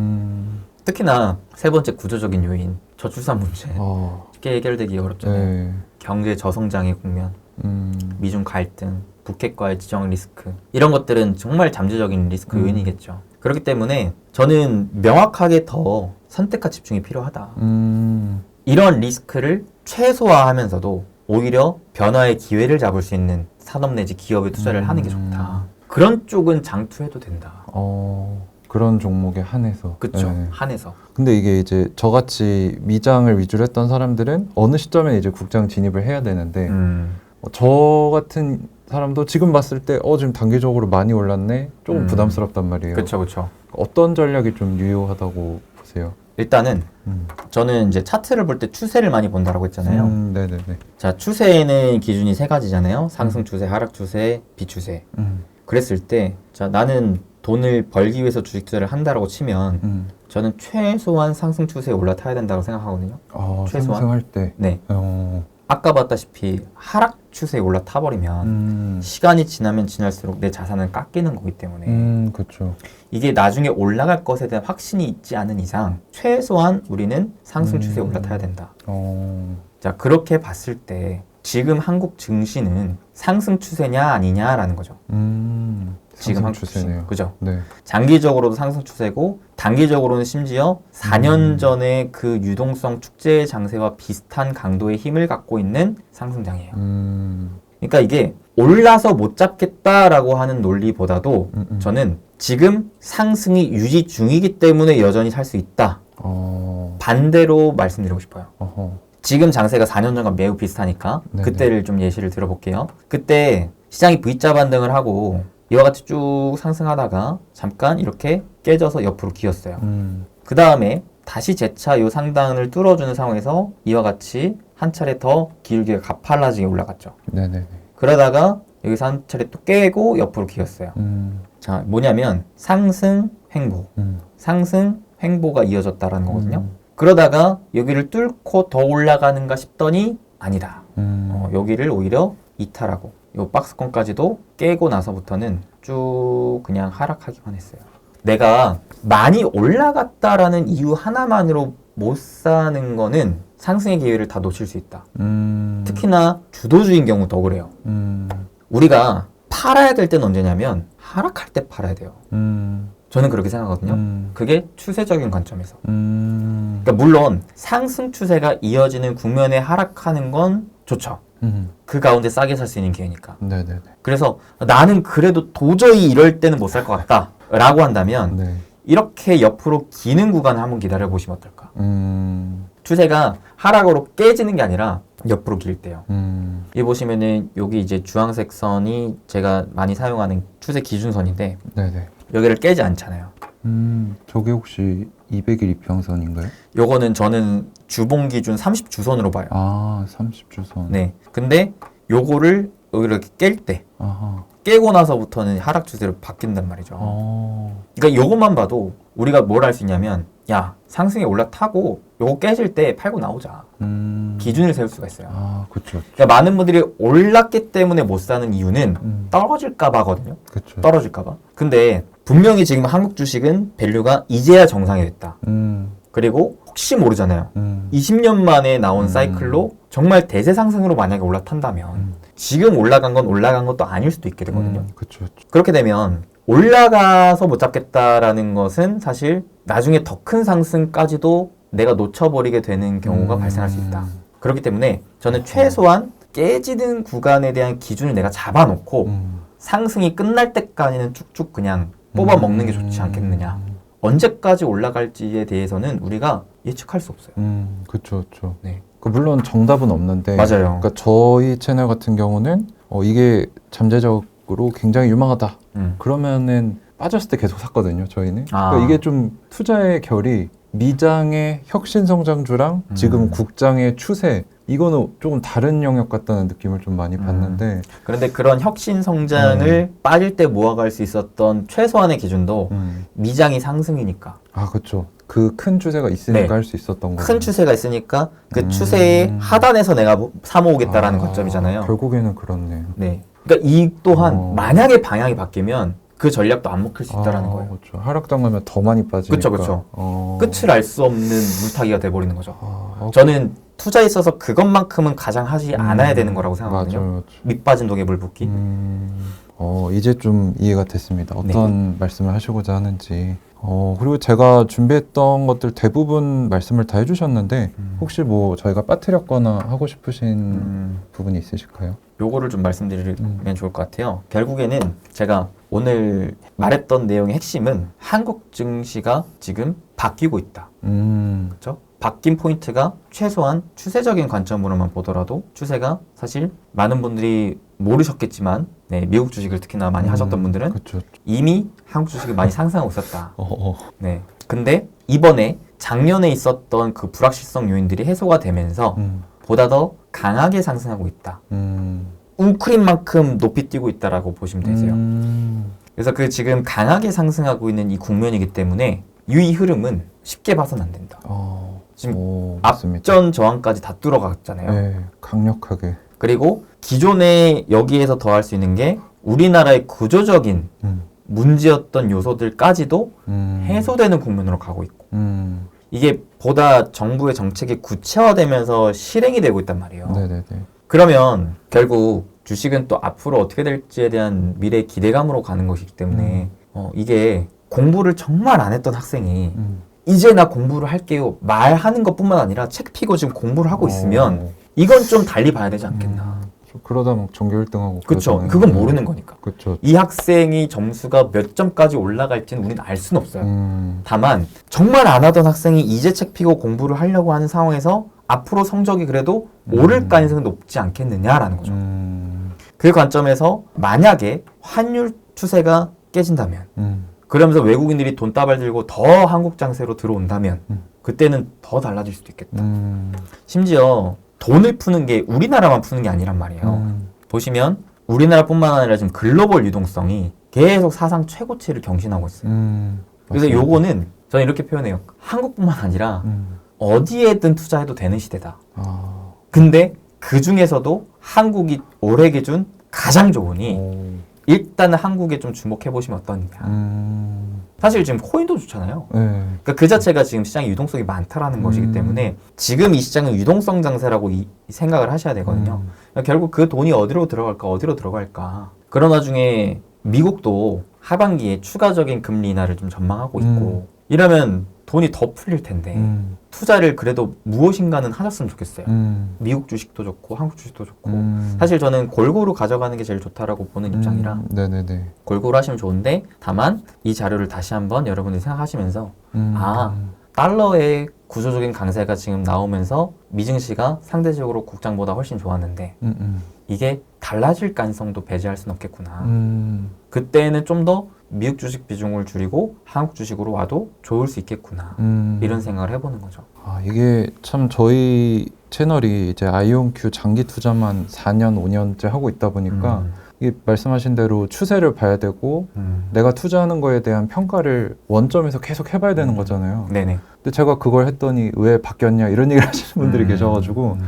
특히나 세 번째 구조적인 요인, 저출산 문제. 쉽게 해결되기 어렵잖아요. 네. 경제 저성장의 국면, 미중 갈등, 북핵과의 지정 리스크 이런 것들은 정말 잠재적인 리스크 요인이겠죠. 그렇기 때문에 저는 명확하게 더 선택과 집중이 필요하다. 이런 리스크를 최소화하면서도 오히려 변화의 기회를 잡을 수 있는 산업 내지 기업에 투자를 하는 게 좋다. 그런 쪽은 장투해도 된다. 그런 종목에 한해서. 그쵸. 네. 한해서. 근데 이게 이제 저같이 미장을 위주로 했던 사람들은 어느 시점에 이제 국장 진입을 해야 되는데 저 같은 사람도 지금 봤을 때 지금 단기적으로 많이 올랐네? 조금 부담스럽단 말이에요. 그쵸, 그쵸. 어떤 전략이 좀 유효하다고 보세요? 일단은 저는 이제 차트를 볼 때 추세를 많이 본다라고 했잖아요. 네네네. 자, 추세에는 기준이 세 가지잖아요. 상승 추세, 하락 추세, 비추세. 그랬을 때, 자, 나는 돈을 벌기 위해서 주식 투자를 한다라고 치면 저는 최소한 상승 추세에 올라타야 된다고 생각하거든요. 최소한. 상승할 때. 네. 아까 봤다시피 하락 추세에 올라타 버리면 시간이 지나면 지날수록 내 자산은 깎이는 거기 때문에 그렇죠. 이게 나중에 올라갈 것에 대한 확신이 있지 않은 이상 최소한 우리는 상승 추세에 올라타야 된다. 자, 그렇게 봤을 때 지금 한국 증시는 상승 추세냐 아니냐라는 거죠. 지금 상승 한국 주식. 추세네요. 그죠? 네. 장기적으로도 상승 추세고 단기적으로는 심지어 4년 전에 그 유동성 축제 장세와 비슷한 강도의 힘을 갖고 있는 상승장이에요. 그러니까 이게 올라서 못 잡겠다라고 하는 논리보다도 저는 지금 상승이 유지 중이기 때문에 여전히 살 수 있다. 반대로 말씀드리고 싶어요. 지금 장세가 4년 전과 매우 비슷하니까 네네. 그때를 좀 예시를 들어볼게요. 그때 시장이 V자 반등을 하고 이와 같이 쭉 상승하다가 잠깐 이렇게 깨져서 옆으로 기었어요. 그 다음에 다시 재차 이 상단을 뚫어주는 상황에서 이와 같이 한 차례 더 기울기가 가팔라지게 올라갔죠. 네네. 그러다가 여기서 한 차례 또 깨고 옆으로 기었어요. 자, 뭐냐면 상승, 횡보. 상승, 횡보가 이어졌다라는 거거든요. 그러다가 여기를 뚫고 더 올라가는가 싶더니 아니다. 여기를 오히려 이탈하고 이 박스권까지도 깨고 나서부터는 쭉 그냥 하락하기만 했어요. 내가 많이 올라갔다라는 이유 하나만으로 못 사는 거는 상승의 기회를 다 놓칠 수 있다. 특히나 주도주인 경우 더 그래요. 우리가 팔아야 될 때는 언제냐면 하락할 때 팔아야 돼요. 저는 그렇게 생각하거든요. 그게 추세적인 관점에서. 그러니까 물론 상승 추세가 이어지는 국면에 하락하는 건 좋죠. 그 가운데 싸게 살 수 있는 기회니까. 네네네. 그래서 나는 그래도 도저히 이럴 때는 못 살 것 같다 라고 한다면 네. 이렇게 옆으로 기는 구간을 한번 기다려 보시면 어떨까. 추세가 하락으로 깨지는 게 아니라 옆으로 길 때요. 여기 보시면은 여기 이제 주황색 선이 제가 많이 사용하는 추세 기준선인데 네네. 여기를 깨지 않잖아요. 저게 혹시 200일 이평선인가요? 요거는 저는 주봉 기준 30주선으로 봐요. 아, 30주선. 네. 근데 요거를 여기를 이렇게 깰 때 아하. 깨고 나서부터는 하락 추세로 바뀐단 말이죠. 그러니까 요것만 봐도 우리가 뭘 할 수 있냐면 야, 상승에 올라타고 요거 깨질 때 팔고 나오자. 기준을 세울 수가 있어요. 아, 그쵸. 그러니까 많은 분들이 올랐기 때문에 못 사는 이유는 떨어질까 봐거든요. 그쵸. 떨어질까 봐. 근데 분명히 지금 한국 주식은 밸류가 이제야 정상이 됐다. 그리고 혹시 모르잖아요. 20년 만에 나온 사이클로 정말 대세 상승으로 만약에 올라탄다면 지금 올라간 건 올라간 것도 아닐 수도 있게 되거든요. 그쵸. 그렇게 되면 올라가서 못 잡겠다라는 것은 사실 나중에 더 큰 상승까지도 내가 놓쳐버리게 되는 경우가 발생할 수 있다. 그렇기 때문에 저는 최소한 깨지는 구간에 대한 기준을 내가 잡아놓고 상승이 끝날 때까지는 쭉쭉 그냥 뽑아 먹는 게 좋지 않겠느냐. 언제까지 올라갈지에 대해서는 우리가 예측할 수 없어요. 그쵸, 그쵸. 네. 물론 정답은 없는데. 맞아요. 그러니까 저희 채널 같은 경우는 이게 잠재적으로 굉장히 유망하다. 그러면은 빠졌을 때 계속 샀거든요, 저희는. 그러니까 이게 좀 투자의 결이 미장의 혁신 성장주랑 지금 국장의 추세, 이거는 조금 다른 영역 같다는 느낌을 좀 많이 받는데. 그런데 그런 혁신 성장을 빠질 때 모아갈 수 있었던 최소한의 기준도 미장이 상승이니까. 아, 그렇죠. 그 큰 추세가 있으니까 네. 할 수 있었던 거죠. 큰 추세가 있으니까 그 추세의 하단에서 내가 사 모으겠다라는 관점이잖아요. 결국에는 그렇네요. 네. 그러니까 이 또한 만약에 방향이 바뀌면 그 전략도 안 먹힐 수 있다라는 거예요. 그렇죠. 하락당하면 더 많이 빠지니까. 그렇죠. 끝을 알 수 없는 물타기가 돼버리는 거죠. 아, 저는 투자에 있어서 그것만큼은 가장 하지 않아야 되는 거라고 생각하거든요. 맞아요. 밑빠진 독에 물 붓기. 이제 좀 이해가 됐습니다. 어떤 말씀을 하시고자 하는지. 그리고 제가 준비했던 것들 대부분 말씀을 다 해주셨는데 혹시 뭐 저희가 빠뜨렸거나 하고 싶으신 부분이 있으실까요? 요거를 좀 말씀드리면 좋을 것 같아요. 결국에는 제가 오늘 말했던 내용의 핵심은 한국 증시가 지금 바뀌고 있다. 그렇죠? 바뀐 포인트가 최소한 추세적인 관점으로만 보더라도 추세가 사실 많은 분들이 모르셨겠지만 네, 미국 주식을 특히나 많이 하셨던 분들은 그쵸. 이미 한국 주식이 많이 상승하고 있었다. 네. 근데 이번에 작년에 있었던 그 불확실성 요인들이 해소가 되면서 보다 더 강하게 상승하고 있다. 웅크림만큼 높이 뛰고 있다라고 보시면 되세요. 그래서 그 지금 강하게 상승하고 있는 이 국면이기 때문에 이 흐름은 쉽게 봐서는 안 된다. 지금 맞습니다. 앞전 저항까지 다 뚫어갔잖아요. 네, 강력하게. 그리고 기존에 여기에서 더 할 수 있는 게 우리나라의 구조적인 문제였던 요소들까지도 해소되는 국면으로 가고 있고 이게 보다 정부의 정책이 구체화되면서 실행이 되고 있단 말이에요. 네네네. 그러면 결국 주식은 또 앞으로 어떻게 될지에 대한 미래 기대감으로 가는 것이기 때문에 이게 공부를 정말 안 했던 학생이 이제 나 공부를 할게요 말하는 것뿐만 아니라 책 피고 지금 공부를 하고 있으면 이건 좀 달리 봐야 되지 않겠나. 그러다 막 전교 1등하고 그렇죠. 그건 모르는 거니까. 그쵸. 이 학생이 점수가 몇 점까지 올라갈지는 우리는 알 수는 없어요. 다만 정말 안 하던 학생이 이제 책 피고 공부를 하려고 하는 상황에서 앞으로 성적이 그래도 오를 가능성이 높지 않겠느냐라는 거죠. 그 관점에서 만약에 환율 추세가 깨진다면 그러면서 외국인들이 돈 따발 들고 더 한국 장세로 들어온다면 그때는 더 달라질 수도 있겠다. 심지어 돈을 푸는 게 우리나라만 푸는 게 아니란 말이에요. 보시면 우리나라뿐만 아니라 지금 글로벌 유동성이 계속 사상 최고치를 경신하고 있어요. 그래서 맞습니다. 요거는 저는 이렇게 표현해요. 한국뿐만 아니라 어디에든 투자해도 되는 시대다. 근데 그 중에서도 한국이 올해 기준 가장 좋으니 일단은 한국에 좀 주목해 보시면 어떠느냐. 사실 지금 코인도 좋잖아요. 그러니까 그 자체가 지금 시장에 유동성이 많다라는 것이기 때문에 지금 이 시장은 유동성 장세라고 생각을 하셔야 되거든요. 그러니까 결국 그 돈이 어디로 들어갈까. 그런 와중에 미국도 하반기에 추가적인 금리 인하를 좀 전망하고 있고 이러면 돈이 더 풀릴 텐데 투자를 그래도 무엇인가는 하셨으면 좋겠어요. 미국 주식도 좋고 한국 주식도 좋고 사실 저는 골고루 가져가는 게 제일 좋다라고 보는 입장이라 네네네. 골고루 하시면 좋은데 다만 이 자료를 다시 한번 여러분들이 생각하시면서 달러의 구조적인 강세가 지금 나오면서 미증시가 상대적으로 국장보다 훨씬 좋았는데 이게 달라질 가능성도 배제할 수는 없겠구나. 그때는 좀 더 미국 주식 비중을 줄이고 한국 주식으로 와도 좋을 수 있겠구나. 이런 생각을 해보는 거죠. 이게 참 저희 채널이 이제 아이온큐 장기 투자만 4년, 5년째 하고 있다 보니까 이게 말씀하신 대로 추세를 봐야 되고 내가 투자하는 거에 대한 평가를 원점에서 계속 해봐야 되는 거잖아요. 네네. 근데 제가 그걸 했더니 왜 바뀌었냐 이런 얘기를 하시는 분들이 계셔가지고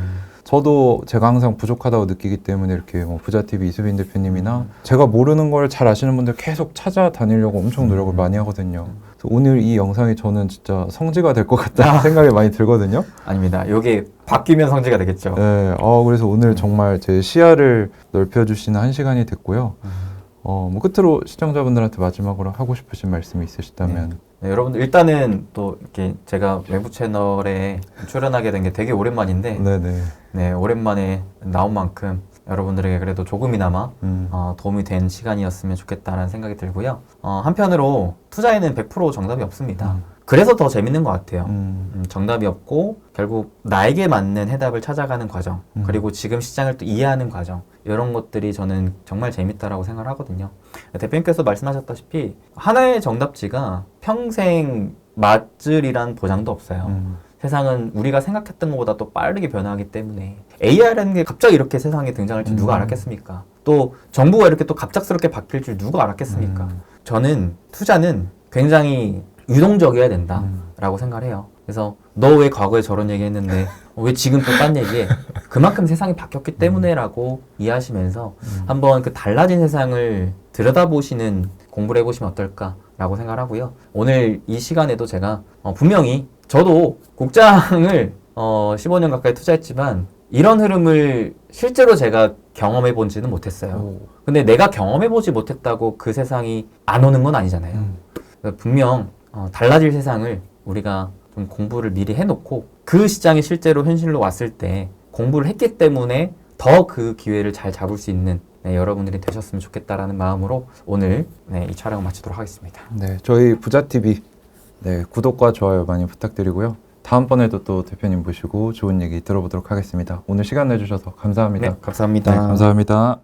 저도 제가 항상 부족하다고 느끼기 때문에 이렇게 뭐 부자TV 이수빈 대표님이나 제가 모르는 걸 잘 아시는 분들 계속 찾아다니려고 엄청 노력을 많이 하거든요. 그래서 오늘 이 영상이 저는 진짜 성지가 될 것 같다는 생각이 많이 들거든요. 아닙니다. 이게 바뀌면 성지가 되겠죠. 네, 그래서 오늘 정말 제 시야를 넓혀주시는 한 시간이 됐고요. 뭐 끝으로 시청자분들한테 마지막으로 하고 싶으신 말씀이 있으시다면. 네, 여러분들 일단은 또 이렇게 제가 외부 채널에 출연하게 된 게 되게 오랜만인데 네, 오랜만에 나온 만큼 여러분들에게 그래도 조금이나마 도움이 된 시간이었으면 좋겠다는 생각이 들고요. 한편으로 투자에는 100% 정답이 없습니다. 그래서 더 재밌는 것 같아요. 정답이 없고 결국 나에게 맞는 해답을 찾아가는 과정 그리고 지금 시장을 또 이해하는 과정 이런 것들이 저는 정말 재밌다라고 생각을 하거든요. 대표님께서 말씀하셨다시피 하나의 정답지가 평생 맞으리란 보장도 없어요. 세상은 우리가 생각했던 것보다 또 빠르게 변화하기 때문에 AI라는 게 갑자기 이렇게 세상에 등장할 줄 누가 알았겠습니까? 또 정부가 이렇게 또 갑작스럽게 바뀔 줄 누가 알았겠습니까? 저는 투자는 굉장히 유동적이어야 된다라고 생각을 해요. 그래서 너 왜 과거에 저런 얘기 했는데 왜 지금 또 딴 얘기해? 그만큼 세상이 바뀌었기 때문에라고 이해하시면서 한번 그 달라진 세상을 들여다보시는 공부를 해보시면 어떨까라고 생각을 하고요. 오늘 이 시간에도 제가 분명히 저도 국장을 15년 가까이 투자했지만 이런 흐름을 실제로 제가 경험해 본지는 못했어요. 근데 내가 경험해 보지 못했다고 그 세상이 안 오는 건 아니잖아요. 분명 달라질 세상을 우리가 좀 공부를 미리 해놓고 그 시장이 실제로 현실로 왔을 때 공부를 했기 때문에 더 그 기회를 잘 잡을 수 있는 여러분들이 되셨으면 좋겠다라는 마음으로 오늘 이 촬영을 마치도록 하겠습니다. 네, 저희 부자TV 구독과 좋아요 많이 부탁드리고요. 다음번에도 또 대표님 모시고 좋은 얘기 들어보도록 하겠습니다. 오늘 시간 내주셔서 감사합니다. 네, 감사합니다. 네, 감사합니다.